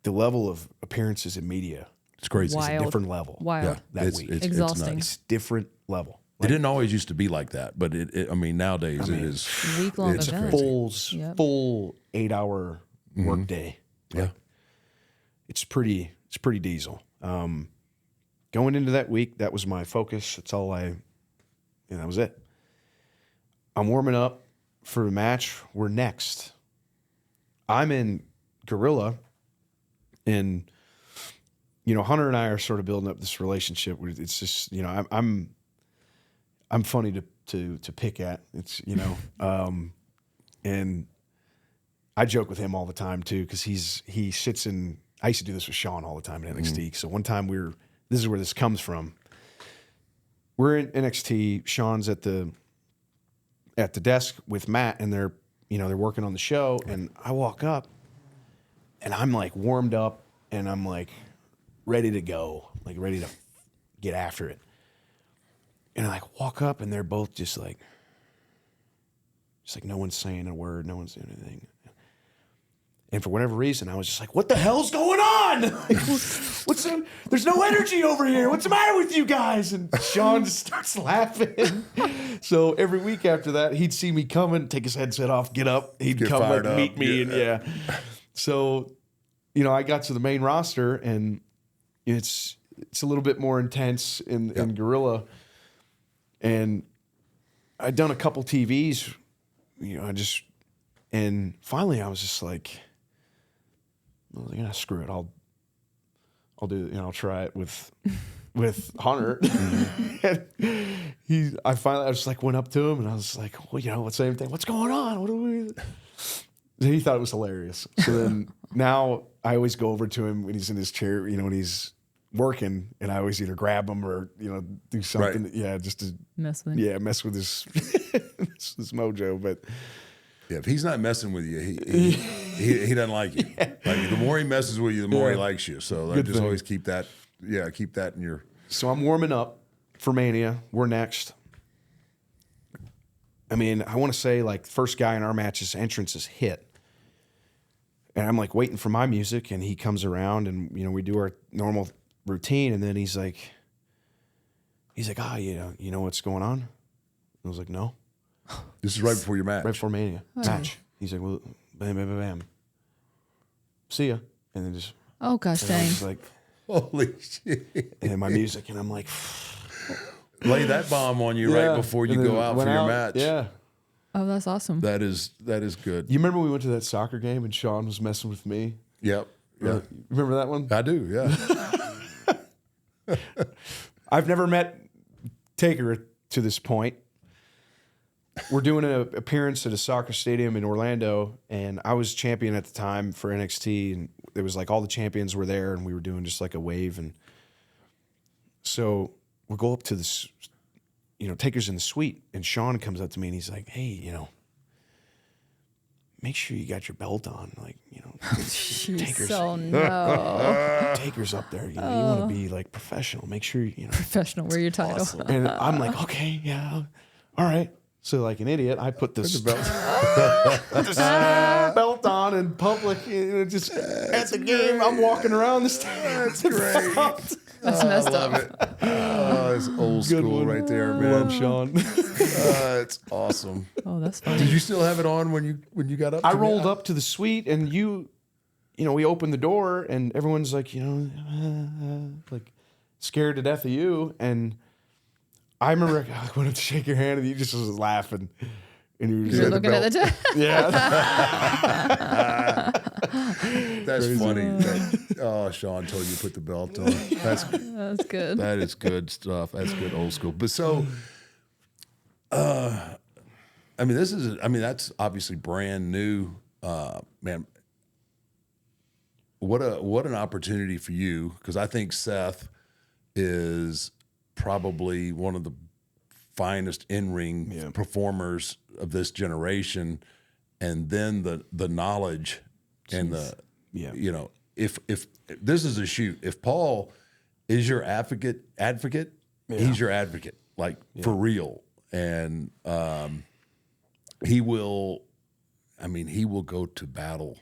the level of appearances in media It's crazy. Wild. is a different level. Wild. that week. It's Exhausting. nuts. It's different level. It didn't always used to be like that, but I mean, nowadays it is. Week-long It's event. crazy. Full 8-hour work day. Yeah. It's pretty diesel. Going into that week, that was my focus. That's all that was it. I'm warming up for the match. We're next. I'm in Gorilla, and you know, Hunter and I are sort of building up this relationship where it's just, you know, I'm funny to pick at. It's, you know, and I joke with him all the time too, because he sits in. I used to do this with Sean all the time in NXT. So one time this is where this comes from. We're in NXT. Sean's at the desk with Matt, and they're working on the show. And I walk up, and I'm like warmed up, and I'm like ready to go, like ready to get after it. And I like walk up, and they're both just like no one's saying a word, no one's doing anything. And for whatever reason, I was just like, what the hell's going on? Like, there's no energy over here. What's the matter with you guys? And Sean just starts laughing. So every week after that, he'd see me coming, take his headset off, get up. He'd Get come fired like up. meet me. Yeah. And So, you know, I got to the main roster, and it's a little bit more intense in Gorilla. And I'd done a couple TVs, you know, and finally I was just like, yeah, screw it. I'll do, you know, I'll try it with Hunter. And I just like went up to him, and I was like, well, you know, same thing. What's going on? What are we? He thought it was hilarious. So then now I always go over to him when he's in his chair, you know, when he's working, and I always either grab him or, you know, do something. Right. Yeah, just to Mess with. mess with his his mojo. But Yeah, if he's not messing with you, he doesn't like you. Like, the more he messes with you, the more he likes you. So Good just thing. always keep that in your. So I'm warming up for Mania. We're next. I mean, I want to say, like, first guy in our match's entrance is hit. And I'm like waiting for my music, and he comes around, and, you know, we do our normal routine, and then he's like, you know what's going on? I was like, no. This is right before your match. Right before Mania match. He's like, well, bam, bam, bam, bam. See ya. And then just, Oh gosh, and I dang. was like, Holy shit! and my music, and I'm like, Lay that bomb on you right before you And then go out for went your out. match. Yeah. Oh, that's awesome. That is good. You remember we went to that soccer game and Sean was messing with me? Yep. Yeah. Remember that one? I do. Yeah. I've never met Taker to this point. We're doing an appearance at a soccer stadium in Orlando, and I was champion at the time for NXT, and it was like all the champions were there, and we were doing just like a wave. And so we'll go up to this, you know, Taker's in the suite, and Sean comes up to me and he's like, hey, you know, make sure you got your belt on. Like, you know, Taker's, So no. Taker's up there. You know, you want to be like professional. Make sure, you know. Professional, wear your title. And I'm like, okay, yeah, all right. So like an idiot, I put this belt on in public. You know, just at the game, I'm walking around the stadium. That's great. That's messed up. Oh, it's old school one. right there, man. Love Sean. It's awesome. Oh, that's funny. Did you still have it on when you got up? I to rolled me? up to the suite, and you know, we opened the door, and everyone's like, you know, like scared to death of you. And I remember I went up to shake your hand, and you just was laughing. And you were just You're like, looking at the time. yeah. That's funny. Sean told you to put the belt on. That's good. That is good stuff. That's good old school. But so I mean, that's obviously brand new, man. What an opportunity for you, because I think Seth is probably one of the finest in-ring performers of this generation, and then the knowledge and the if this is a shoot, if Paul is your advocate, he's your advocate, like for real, and he will go to battle.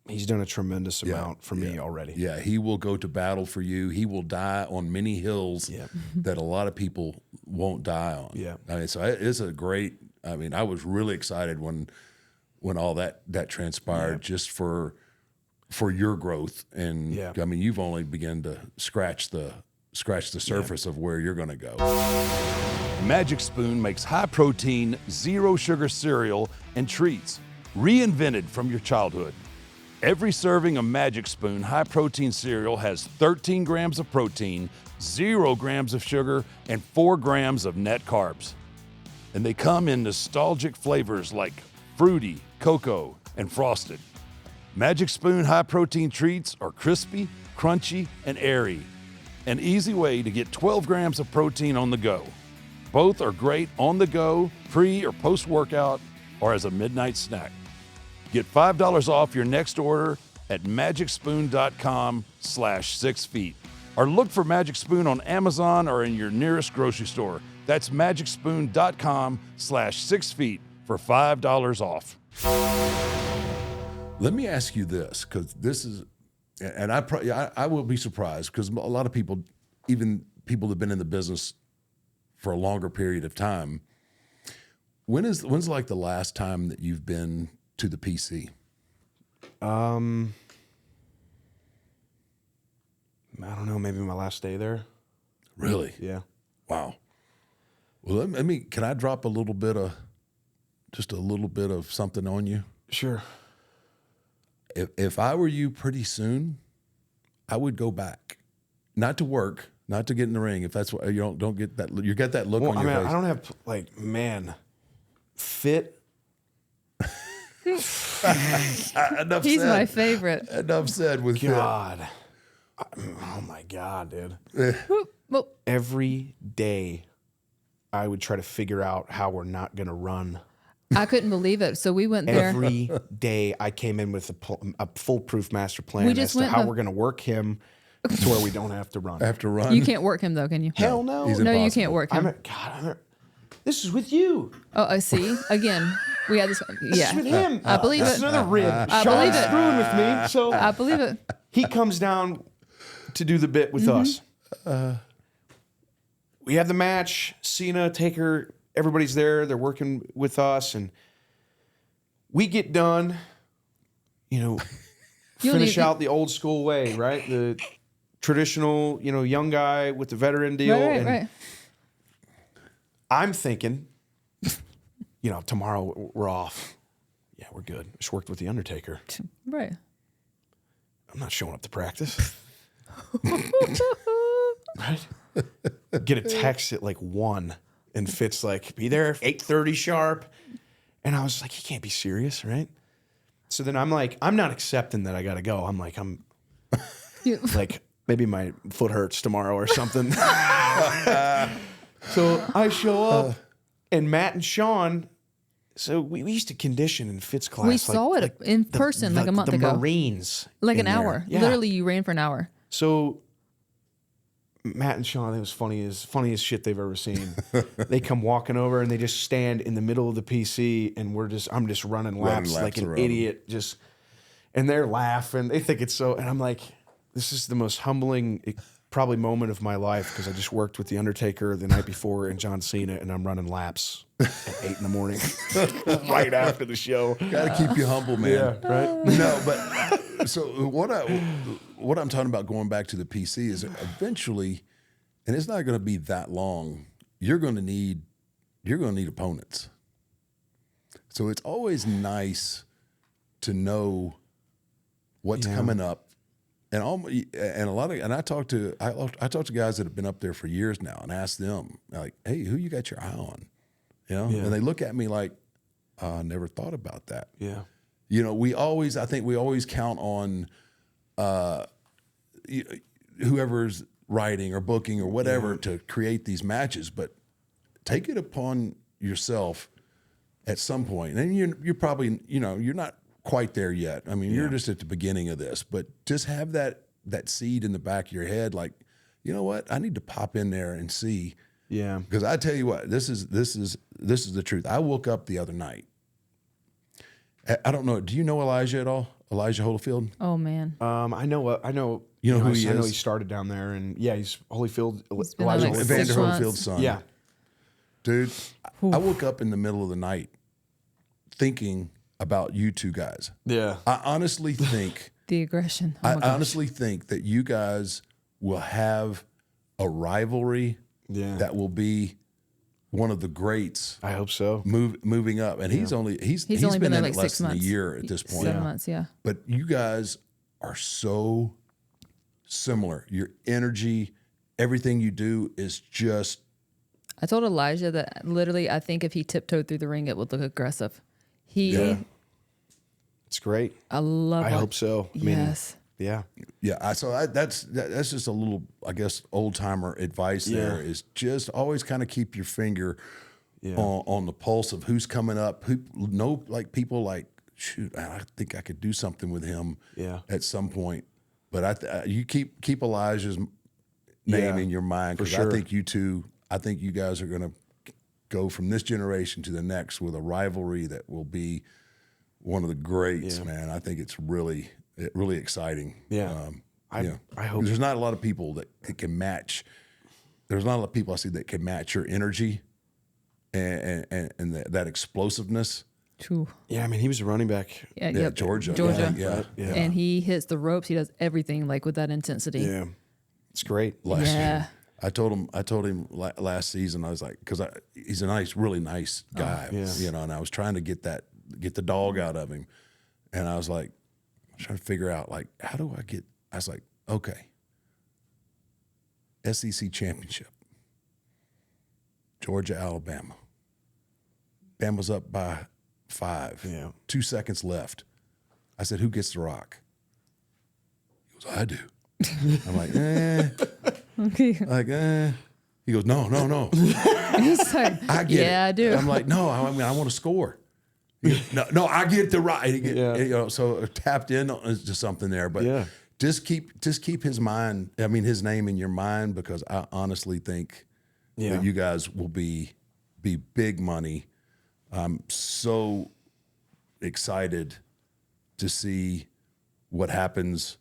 He's done a tremendous amount for me already. Yeah, he will go to battle for you. He will die on many hills that a lot of people won't die on. Yeah. I mean, so it's a great. I mean, I was really excited when all that transpired, just for your growth. And I mean, you've only begun to scratch the surface of where you're going to go. Magic Spoon makes high-protein, zero-sugar cereal and treats, reinvented from your childhood. Every serving of Magic Spoon high-protein cereal has 13 grams of protein, 0 grams of sugar, and 4 grams of net carbs. And they come in nostalgic flavors like fruity, cocoa, and frosted. Magic Spoon high-protein treats are crispy, crunchy, and airy. An easy way to get 12 grams of protein on the go. Both are great on the go, pre or post-workout, or as a midnight snack. Get $5 off your next order at magicspoon.com/6feet. Or look for Magic Spoon on Amazon or in your nearest grocery store. That's magicspoon.com/6feet for $5 off. Let me ask you this, because this is, and I will be surprised, because a lot of people, even people that have been in the business for a longer period of time, when's like the last time that you've been to the PC? I don't know, maybe my last day there. Really? Yeah. Wow. Well, can I drop just a little bit of something on you? Sure. If I were you pretty soon, I would go back, not to work, not to get in the ring. If that's what you don't get that, you get that look on your face. I don't have fit. Enough He's said. my favorite. Enough said with God. Oh my God, dude. Well, Every day I would try to figure out how we're not going to run. I couldn't believe it. So we went there. Every day I came in with a foolproof master plan We as just to went how the- we're going to work him to where we don't have to run. Have to run. You can't work him though, can you? Hell no. He's No, you impossible. can't work him. This is with you. Oh, I see. Again, we had this. This is with Yeah, him. I believe This it. is another rib. I Sean's believe it. screwing with me. So I believe it. he comes down to do the bit with us. We have the match. Cena, Taker, everybody's there. They're working with us, and we get done. Finish out the old school way, right? The traditional, young guy with the veteran deal. and Right. I'm thinking, tomorrow we're off. Yeah, we're good. Just worked with the Undertaker. Right. I'm not showing up to practice. Right? Get a text at like 1 and Fitz like, be there 8:30 sharp. And I was like, you can't be serious, right? So then I'm like, I'm not accepting that I gotta go. I'm like, like, maybe my foot hurts tomorrow or something. So I show up and Matt and Sean, so we used to condition in Fitz class. We saw it in person like a month ago. The Marines. Like in an there. hour. Yeah. Literally, you ran for an hour. So Matt and Sean, it was funniest shit they've ever seen. They come walking over and they just stand in the middle of the PC, and I'm just running laps like an around idiot, and they're laughing. They think it's so, and I'm like, this is the most humbling probably moment of my life, because I just worked with the Undertaker the night before and John Cena, and I'm running laps at 8 in the morning, right after the show. Got to keep you humble, man. Yeah, right. No, but so what I'm talking about, going back to the PC, is eventually, and it's not going to be that long, you're going to need opponents. So it's always nice to know what's coming up, and I talk to guys that have been up there for years now, and ask them like, hey, who you got your eye on? you know, Yeah. and they look at me like, I never thought about that. Yeah. You know, I think we always count on whoever's writing or booking or whatever to create these matches, but take it upon yourself at some point. And you're probably, you know, you're not quite there yet. I mean, you're just at the beginning of this, but just have that seed in the back of your head, like, you know what, I need to pop in there and see. Yeah. Because I tell you what, this is the truth. I woke up the other night. I don't know. Do you know Elijah at all? Elijah Holyfield? Oh man, I know. You know who he I know is? he started down there, and yeah, he's Holyfield. He's been Elijah there, like, Holyfield. 6 Evander months. Holyfield's son. Yeah. Dude, I woke up in the middle of the night thinking about you two guys. Yeah. I honestly think the aggression. Oh I my gosh. honestly think that you guys will have a rivalry Yeah. that will be one of the greats I hope so. moving up. And he's only he's only been been there in like it less 6 than months. a year at this point. 7 months, yeah. But you guys are so similar. Your energy, everything you do is just I told Elijah that literally, I think if he tiptoed through the ring, it would look aggressive. Yeah. It's great. I love. I hope so. I mean, Yes. yeah. that's just a little, I guess, old timer advice. There is just always kind of keep your finger on the pulse of who's coming up. Like people like, shoot, I think I could do something with him at some point. But you keep Elijah's name in your mind, because sure. I think you guys are going to go from this generation to the next with a rivalry that will be one of the greats, man. I think it's really exciting. Yeah. I hope. There's not a lot of people that can match. There's not a lot of people I see that can match your energy and that explosiveness. True. Yeah. I mean, he was a running back. Yeah, Yeah, Georgia. Georgia. Yeah. And he hits the ropes. He does everything like with that intensity. Yeah. It's great. Last Yeah. year. I told him last season, I was like, because he's a really nice guy, you know, and I was trying to get the dog out of him. And I was like, trying to figure out, like, I was like, okay, SEC championship, Georgia, Alabama. Bama's up by 5. Yeah. 2 seconds left. I said, who gets the rock? He goes, I do. I'm like, Okay. He goes, no. He's like, I get it. yeah, I do. I'm like, no, I want to score. He goes, no, I get the right. You know, so tapped in to something there, but just keep his name in your mind, because I honestly think that you guys will be big money. I'm so excited to see what happens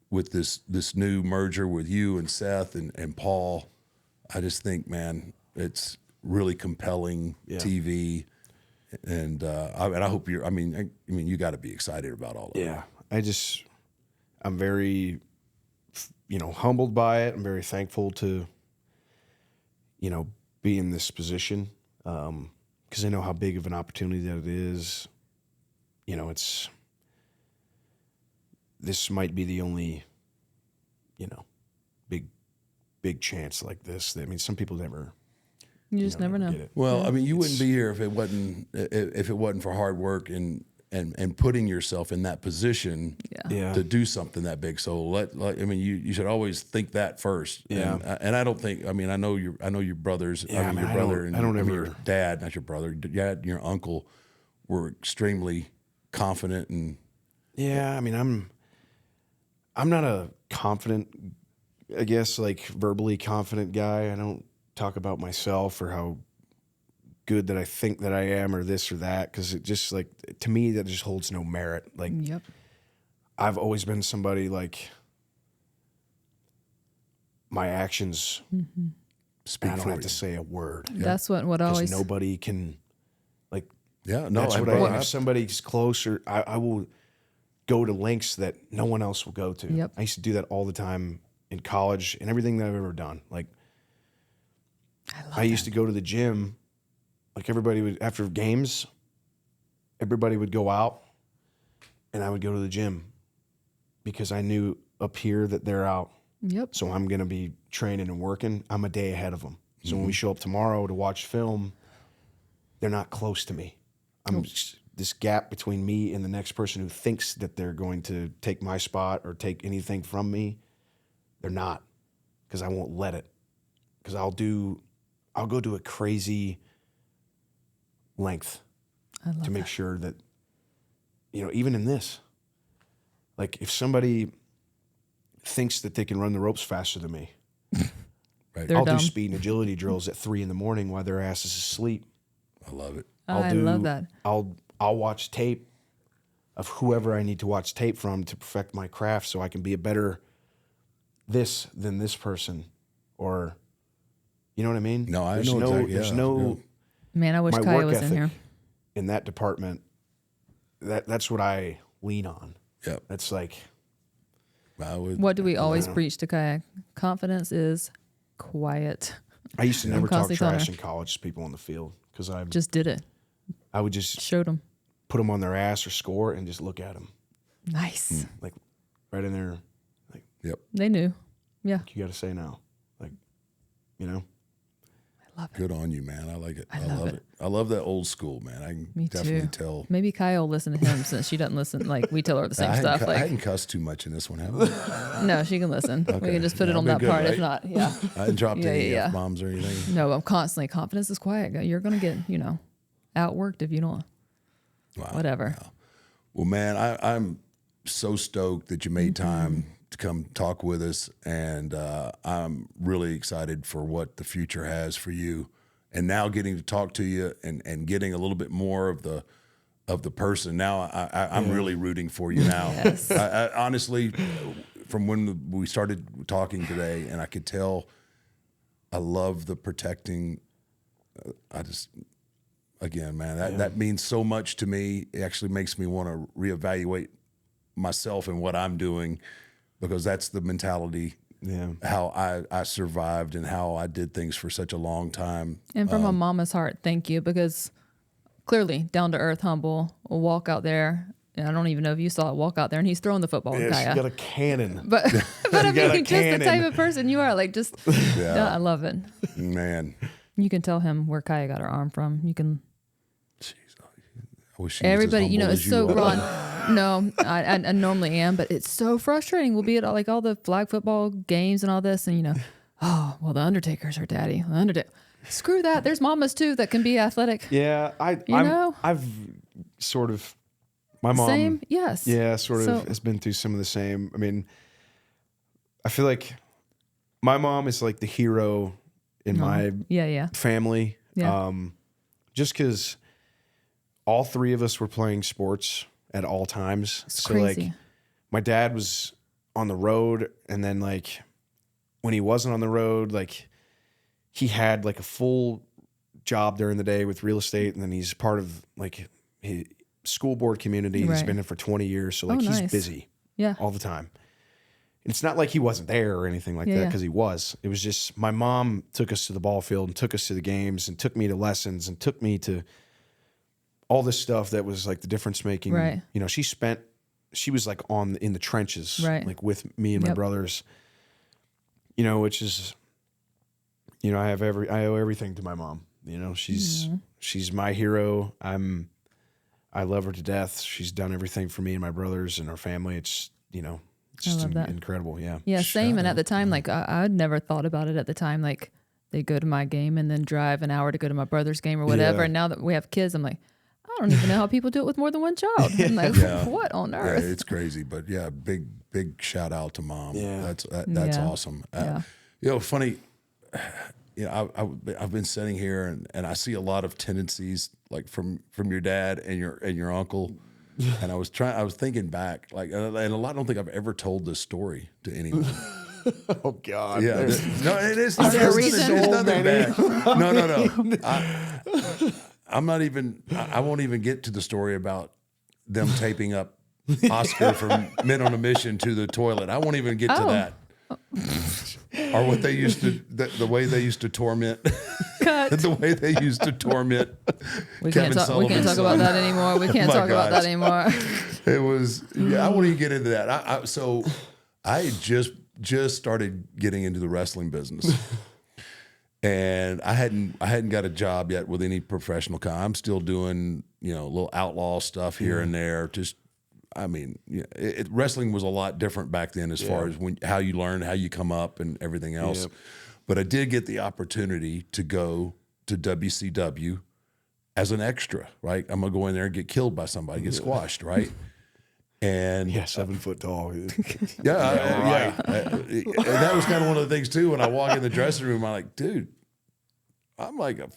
with this new merger with you and Seth and Paul. I just think, man, it's really compelling TV, and I hope you're. I mean, you got to be excited about all of it. Yeah. I'm very, humbled by it. I'm very thankful to, be in this position, because I know how big of an opportunity that it is. This might be the only, big chance like this. I mean, some people never. You just never know. get it. Well, I mean, you wouldn't be here if it wasn't for hard work and putting yourself in that position Yeah. to do something that big. So you should always think that first. Yeah. And I don't think. I mean, I know your brothers. Yeah, your brother I don't and ever. your dad, not your brother. Dad, your uncle were extremely confident and. Yeah, I mean, I'm not a confident, I guess, like verbally confident guy. I don't talk about myself or how good that I think that I am or this or that, because it just, like, to me, that just holds no merit. Like, Yep. I've always been somebody, like, my actions, Speak I don't for have you. to say a word. That's what Because always. nobody can, like, Yeah, no, that's I what brought I, up. if somebody's closer, I will go to lengths that no one else will go to. Yep. I used to do that all the time in college and everything that I've ever done. Like, I used to go to the gym, like everybody would, after games, everybody would go out and I would go to the gym because I knew up here that they're out. Yep. So I'm going to be training and working. I'm a day ahead of them. So when we show up tomorrow to watch film, they're not close to me. I'm this gap between me and the next person who thinks that they're going to take my spot or take anything from me. They're not, because I won't let it. Because I'll go to a crazy length to make sure that, even in this, like if somebody thinks that they can run the ropes faster than me, Right. They're I'll dumb. do speed and agility drills at 3 a.m. while their ass is asleep. I love it. I love that. I'll watch tape of whoever I need to watch tape from to perfect my craft so I can be a better this than this person. Or, you know what I mean? No, I There's know exactly. There's Yeah, no Man, I wish my Kaya work was in ethic here. in that department. That's what I lean on. Yep. That's like, I would. What do we always preach to Kaya? Confidence is quiet. I used to never talk constantly telling trash her. in college to people on the field because Just did it. I would just Showed them. put them on their ass or score and just look at them Nice. like right in there. Like, Yep. They knew. Yeah. you got to say now, like, I love it. Good on you, man. I like it. I love love it. it. I love that old school, man. I can Me definitely too. tell. Maybe Kaya will listen to him since she doesn't listen. Like we tell her the same I stuff. hadn't, I Like hadn't cussed too much in this one, have I? no, she can listen. We Okay. can just put it Yeah, on I've that been good, part. If right? not, yeah. I hadn't dropped Yeah, any yeah. F-bombs or anything. No, I'm constantly confidence is quiet. You're gonna get outworked if you don't. Wow. Whatever. Well, man, I'm so stoked that you made time to come talk with us, and I'm really excited for what the future has for you. And now getting to talk to you and getting a little bit more of the person. Now I'm really rooting for you now. Yes. I honestly, from when we started talking today, and I could tell, I love the protecting. Again, man, that means so much to me. It actually makes me want to reevaluate myself and what I'm doing, because that's the mentality. Yeah. How I survived and how I did things for such a long time. And from a mama's heart, thank you, because clearly down to earth, humble, will walk out there. And I don't even know if you saw it, walk out there, and he's throwing the football. Yeah, Kaya. she got a cannon. But I got a mean, just the cannon. type of person you are, like just, Yeah. I love it. Man, You can tell him where Kaya got her arm from. You can, I wish she was as everybody, humble it's as you so are. Ron. No, I normally am, but it's so frustrating. We'll be at all the flag football games and all this, and oh, well, the Undertaker's her daddy. The Undertaker. Screw that. There's mamas too that can be athletic. Yeah, I've sort of my mom. Same, yes. Yeah, sort So- of has been through some of the same. I mean, I feel like my mom is like the hero in my Yeah. family. Yeah. Just because all three of us were playing sports at all times. It's so crazy. like my dad was on the road, and then like when he wasn't on the road, like he had like a full job during the day with real estate, and then he's part of like his school board community. He's Right. been in for 20 years, so like he's nice. busy Yeah. all the time. It's not like he wasn't there or anything like that, Yeah. because he was. It was just my mom took us to the ball field and took us to the games and took me to lessons and took me to all this stuff that was like the difference making. Right. She was like in the trenches, Right. like with me and my Yep. brothers, which is, I owe everything to my mom. She's my hero. I love her to death. She's done everything for me and my brothers and our family. It's, it's just love that. incredible. Yeah. Yeah, same. And at the time, like I'd never thought about it at the time. Like they go to my game and then drive an hour to go to my brother's game or whatever. Yeah. And now that we have kids, I'm like, I don't even know how people do it with more than one child. I'm like, what on Yeah, earth? it's crazy, but yeah, big shout out to mom. Yeah. That's Yeah. awesome. Yeah. Funny. I've been sitting here and I see a lot of tendencies like from your dad and your uncle, and I was thinking back, like, and a lot. I don't think I've ever told this story to anyone. Oh God. Yeah, no, it is. there a reason? It's nothing bad. No. I'm not even. I won't even get to the story about them taping up Oscar from Men on a Mission to the toilet. I won't even get to Oh. that. Or what they used to, the way they used to torment, Cut. the way they used to torment. We Kevin can't talk. We can't Sullivan's talk about son. that anymore. We can't My talk about that gosh. anymore. It was. Yeah, I won't even get into that. So I had just started getting into the wrestling business, and I hadn't got a job yet with any professional. I'm still doing little outlaw stuff here and there. Just I mean, wrestling was a lot different back then as far as how you learn, how you come up, and everything else. Yep. But I did get the opportunity to go to WCW as an extra. Right, I'm gonna go in there and get killed by somebody, get squashed. Right. And 7 foot tall. and that was kind of one of the things too. When I walk in the dressing room, I'm like, dude, I'm like a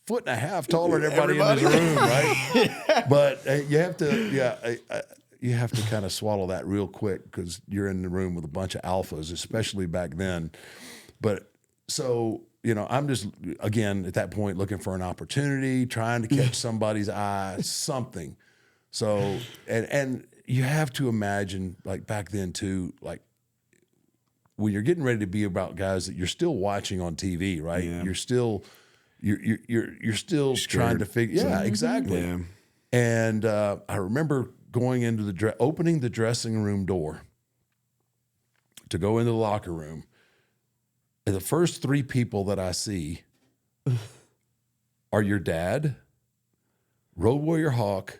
foot and a half taller than everybody in this room, right? But you have to, you have to kind of swallow that real quick because you're in the room with a bunch of alphas, especially back then. But so I'm just again at that point looking for an opportunity, trying to catch somebody's eye, something. So and you have to imagine, like back then too, like when you're getting ready to be about guys that you're still watching on TV, right? Yeah. You're still trying to figure. Yeah, exactly. Yeah. And I remember going into opening the dressing room door to go into the locker room, and the first 3 people that I see are your dad, Road Warrior Hawk,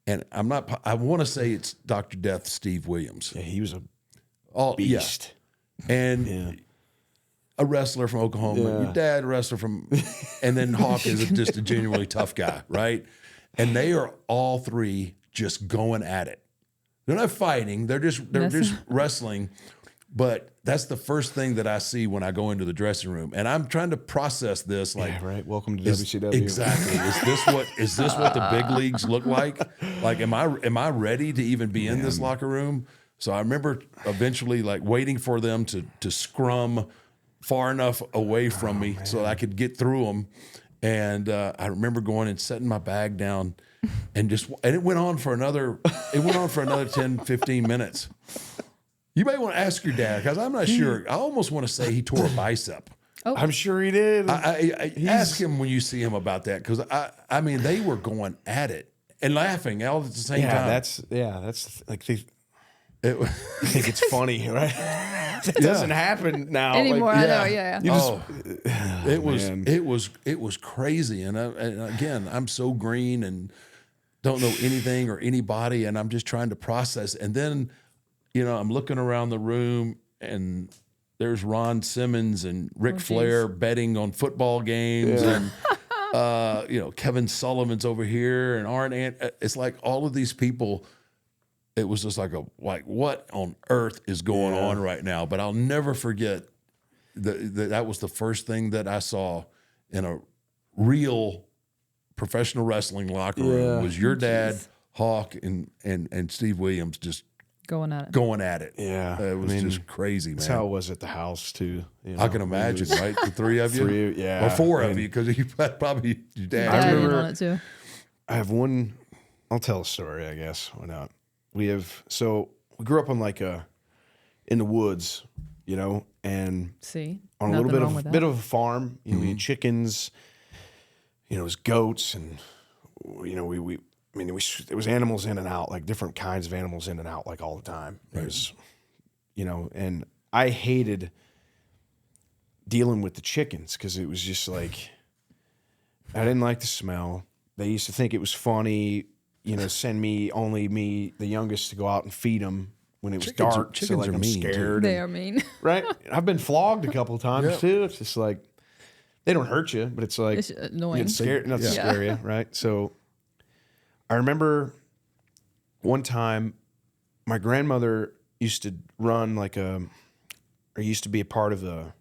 and I want to say it's Dr. Death Steve Williams. Yeah, he was a Beast. Yeah. And a wrestler from Oklahoma. Yeah. Your dad, a wrestler from, and then Hawk is just a genuinely tough guy, right? And they are all 3 just going at it. They're not fighting. They're just wrestling. But that's the first thing that I see when I go into the dressing room, and I'm trying to process this. Like, yeah, right. Welcome to WCW. Exactly. Is this what the big leagues look like? Like, am I ready to even be in this locker room? So I remember eventually like waiting for them to scrum far enough away from me so that I could get through them. And I remember going and setting my bag down and it went on for another 10, 15 minutes. You may want to ask your dad because I'm not sure. I almost want to say he tore a bicep. Oh. I'm sure he did. I ask him when you see him about that because I mean they were going at it and laughing all at the same time. That's like I think it's funny, right? It doesn't happen now anymore. Like, I know, yeah. You just, it was crazy, and again, I'm so green and don't know anything or anybody, and I'm just trying to process. And then, I'm looking around the room, and there's Ron Simmons and Ric Flair betting on football games, and Kevin Sullivan's over here, and Arn. It's like all of these people. It was just like what on earth is going on right now? But I'll never forget that was the first thing that I saw in a real professional wrestling locker room was your dad, Hawk, and Steve Williams just going at it. Yeah, it was just crazy, man. That's how it was at the house too. I can imagine, right? The 3 of you, 3, yeah, or 4 of you, because you probably your dad. I remember on it too. I have one. I'll tell a story, I guess. Why not? We grew up on in the woods, and on a little bit of a farm. We had chickens, it was goats, and it was animals in and out, like different kinds of animals in and out, like all the time. Right. It was, and I hated dealing with the chickens because it was just like I didn't like the smell. They used to think it was funny. Send me, the youngest, to go out and feed them when it was dark. Chickens so like are I'm mean, scared. They are mean. Right? I've been flogged a couple of times too. It's just like they don't hurt you, but it's like It's annoying. It's scared, not to scare you, right? So I remember one time my grandmother used to run used to be a part of a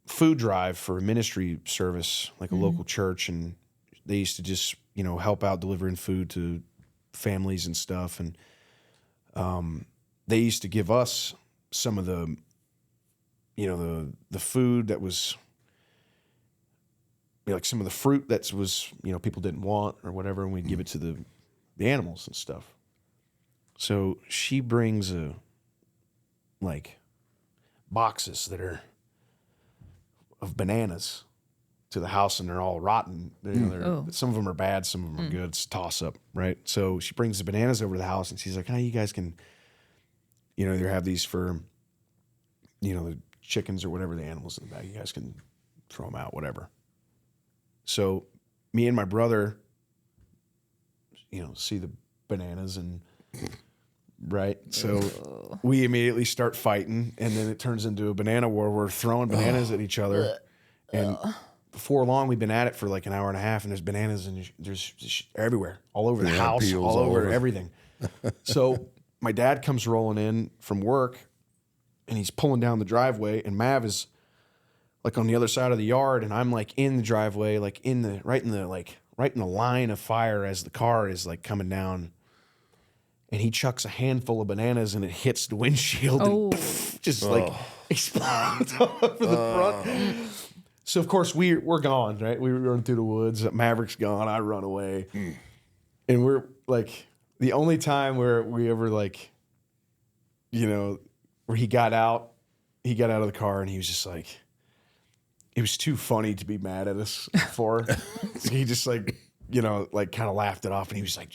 food drive for a ministry service, like a local church, and they used to just, help out delivering food to families and stuff. And they used to give us some of the, the food that was, like some of the fruit that was, people didn't want or whatever, and we'd give it to the animals and stuff. So she brings boxes that are of bananas to the house, and they're all rotten. Some of them are bad, some of them are good. It's a toss up, right? So she brings the bananas over to the house, and she's like, "Oh, you guys can, either have these for, the chickens or whatever the animals in the bag. You guys can throw them out, whatever. So me and my brother, see the bananas and right. So we immediately start fighting, and then it turns into a banana war. We're throwing bananas at each other, and before long, we've been at it for like an hour and a half, and there's bananas and there's just everywhere, all over the house, peels all all over over. everything. So my dad comes rolling in from work, and he's pulling down the driveway, and Mav is like on the other side of the yard, and I'm like in the driveway, like right in the line of fire as the car is like coming down. And he chucks a handful of bananas, and it hits the windshield and just like explodes all over the front. So of course we're gone, right? We run through the woods. Maverick's gone. I run away, and we're like the only time where we ever like, where he got out of the car, and he was just like, it was too funny to be mad at us for. So he just like kind of laughed it off, and he was like,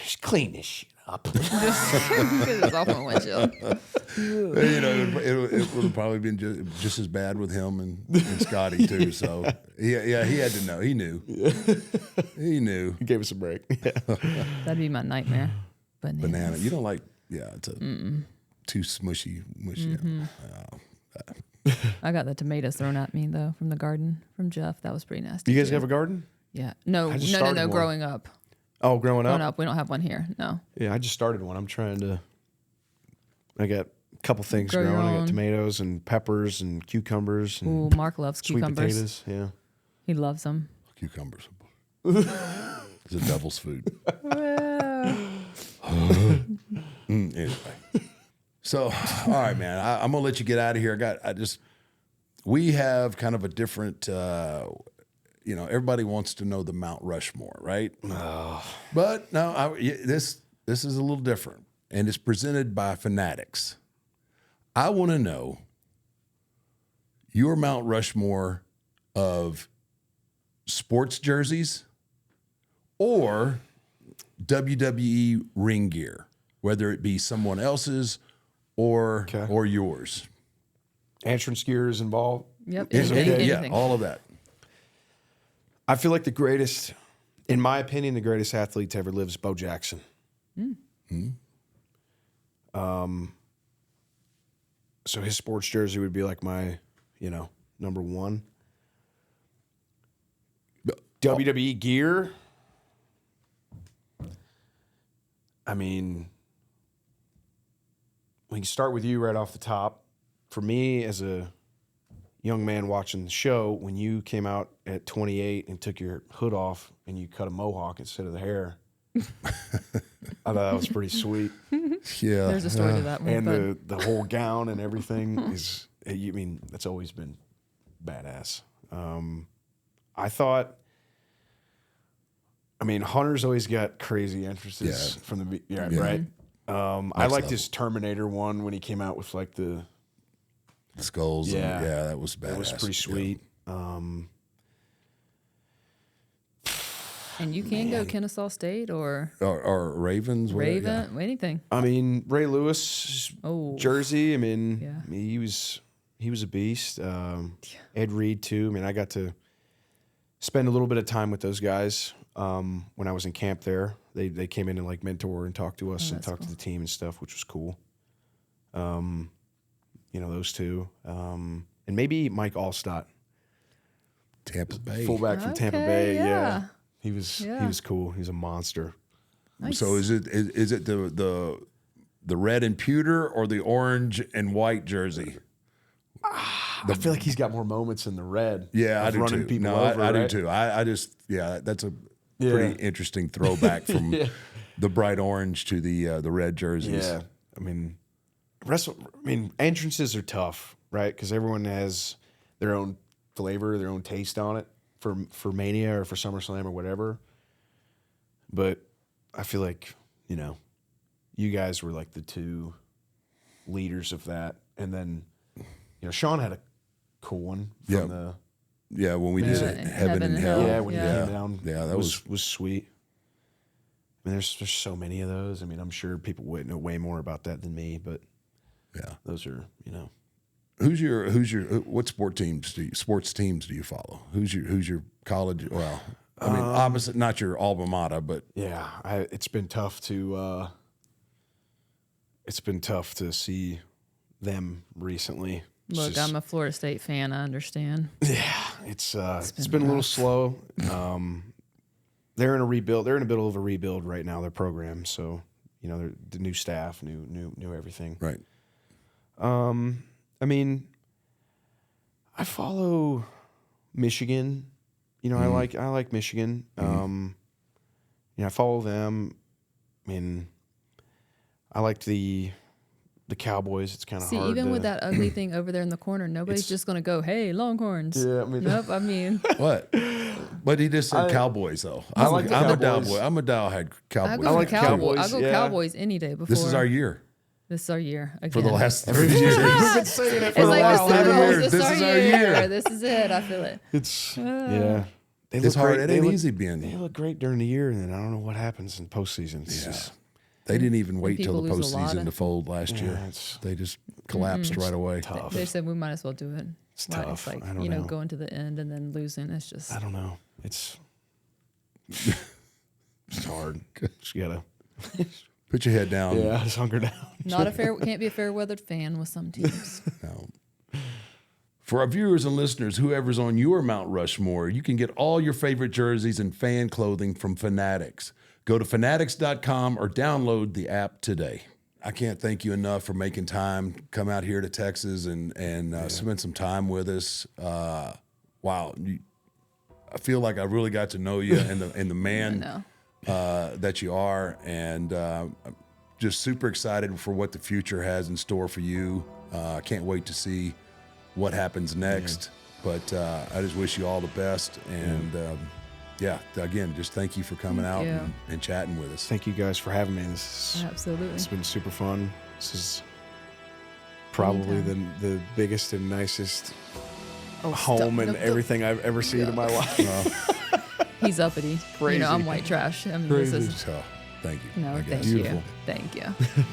just clean this shit up. It's off my windshield. It would have probably been just as bad with him and Scotty too. So he had to know. He knew. He knew. He gave us a break. Yeah. That'd be my nightmare. Banana. You don't like? Yeah, it's too smushy. I got the tomatoes thrown at me though from the garden from Jeff. That was pretty nasty. You guys too. have a garden? Yeah. No. I just started one. Growing up. Oh, growing Growing up? up, we don't have one here. No. Yeah, I just started one. I got a couple things Grow your growing. I got own. tomatoes and peppers and cucumbers and Ooh, Mark loves sweet cucumbers. potatoes. Yeah. He loves them. Cucumbers. It's a devil's food. Anyway. So, all right, man. I'm gonna let you get out of here. We have kind of a different. Everybody wants to know the Mount Rushmore, right? But no, this is a little different, and it's presented by Fanatics. I want to know your Mount Rushmore of sports jerseys or WWE ring gear, whether it be someone else's or yours. Entrance gear is involved. Yep. okay. Yeah, Anything. all of that. I feel like in my opinion, the greatest athlete to ever live is Bo Jackson. So his sports jersey would be like my, number one. WWE gear. I mean, we can start with you right off the top. For me, as a young man watching the show, when you came out at 28 and took your hood off and you cut a mohawk instead of the hair, I thought that was pretty sweet. Yeah. There's a story to that one. And the whole gown and everything is, that's always been badass. Hunter's always got crazy entrances from the right. I liked his Terminator one when he came out with like the skulls. Yeah. That was badass. That was pretty sweet. And you can go Kennesaw State or Or Ravens. whatever, Raven, anything. Ray Lewis jersey. He was a beast. Ed Reed too. I got to spend a little bit of time with those guys when I was in camp there. They came in and like mentor and talk to us and talk to the team and stuff, which was cool. Those two. And maybe Mike Allstott. Tampa Bay. Fullback from Tampa Okay, Bay. yeah. He was cool. He's a monster. Nice. So is it the red and pewter or the orange and white jersey? I feel like he's got more moments in the red. Yeah, I of do running too. people No, over, I do right? too. I just that's a pretty interesting throwback from the bright orange to the red jerseys. Yeah, entrances are tough, right? Because everyone has their own flavor, their own taste on it for Mania or for SummerSlam or whatever. But I feel like you guys were like the two leaders of that, and then Sean had a cool one from the when we did Yeah, it, Heaven and Hell. when he came down. Yeah, that was sweet. There's so many of those. I'm sure people would know way more about that than me, but Yeah. Those are, you know. What sports teams do you follow? Who's your college? Well, I mean, opposite, not your alma mater, but Yeah, it's been tough to see them recently. Look, I'm a Florida State fan. I understand. Yeah, it's been a little slow. They're in a rebuild. They're in the middle of a rebuild right now. Their program, so you know, they're the new staff, new everything. right. I mean, I follow Michigan. You know, I like Michigan. You know, I follow them. I mean, I liked the Cowboys. It's kind of See, hard. even to, with that ugly thing over there in the corner, nobody's just going to go, "Hey, Longhorns." Yeah, I mean, Nope. I mean, What? But he just said Cowboys though. I like the I'm Cowboys. I'm a Dialhead I Cowboys. go like the Cowboys. Cowboys, I go yeah. Cowboys any day before. This is our year This is our year again. for the last 3 years. We've been saying it It's for a like while. the Super Bowls. years. This is our year. This is it. I feel it. It's yeah. They It's look hard. great. It They ain't look- easy They being. look great during the year, and then I don't know what happens in postseason. It's just They didn't even wait till people the lose a lot postseason of- to fold last year. it's They just collapsed right away. tough. They said we might as well do it. It's Why? tough. It's like, I don't you know, know. going to the end and then losing. It's just I don't know. It's hard. Just gotta Put your head down. just hunker down. not a fair. Can't be a fair weathered fan with some teams. No. For our viewers and listeners, whoever's on your Mount Rushmore, you can get all your favorite jerseys and fan clothing from Fanatics. Go to fanatics.com or download the app today. I can't thank you enough for making time, come out here to Texas and spend some time with us. Wow. I feel like I really got to know you and the man know. that you are, and I'm just super excited for what the future has in store for you. I can't wait to see what happens next, but I just wish you all the best, and again, just thank you for coming out you. and chatting with us. Thank you guys for having me. It's Absolutely. been super fun. This is probably the biggest and nicest Oh, home stop. and everything I've ever seen in my life. He's uppity. Crazy. You know, I'm white trash. I mean, this is So, thank you. no. I guess. Thank Beautiful. you. Thank you.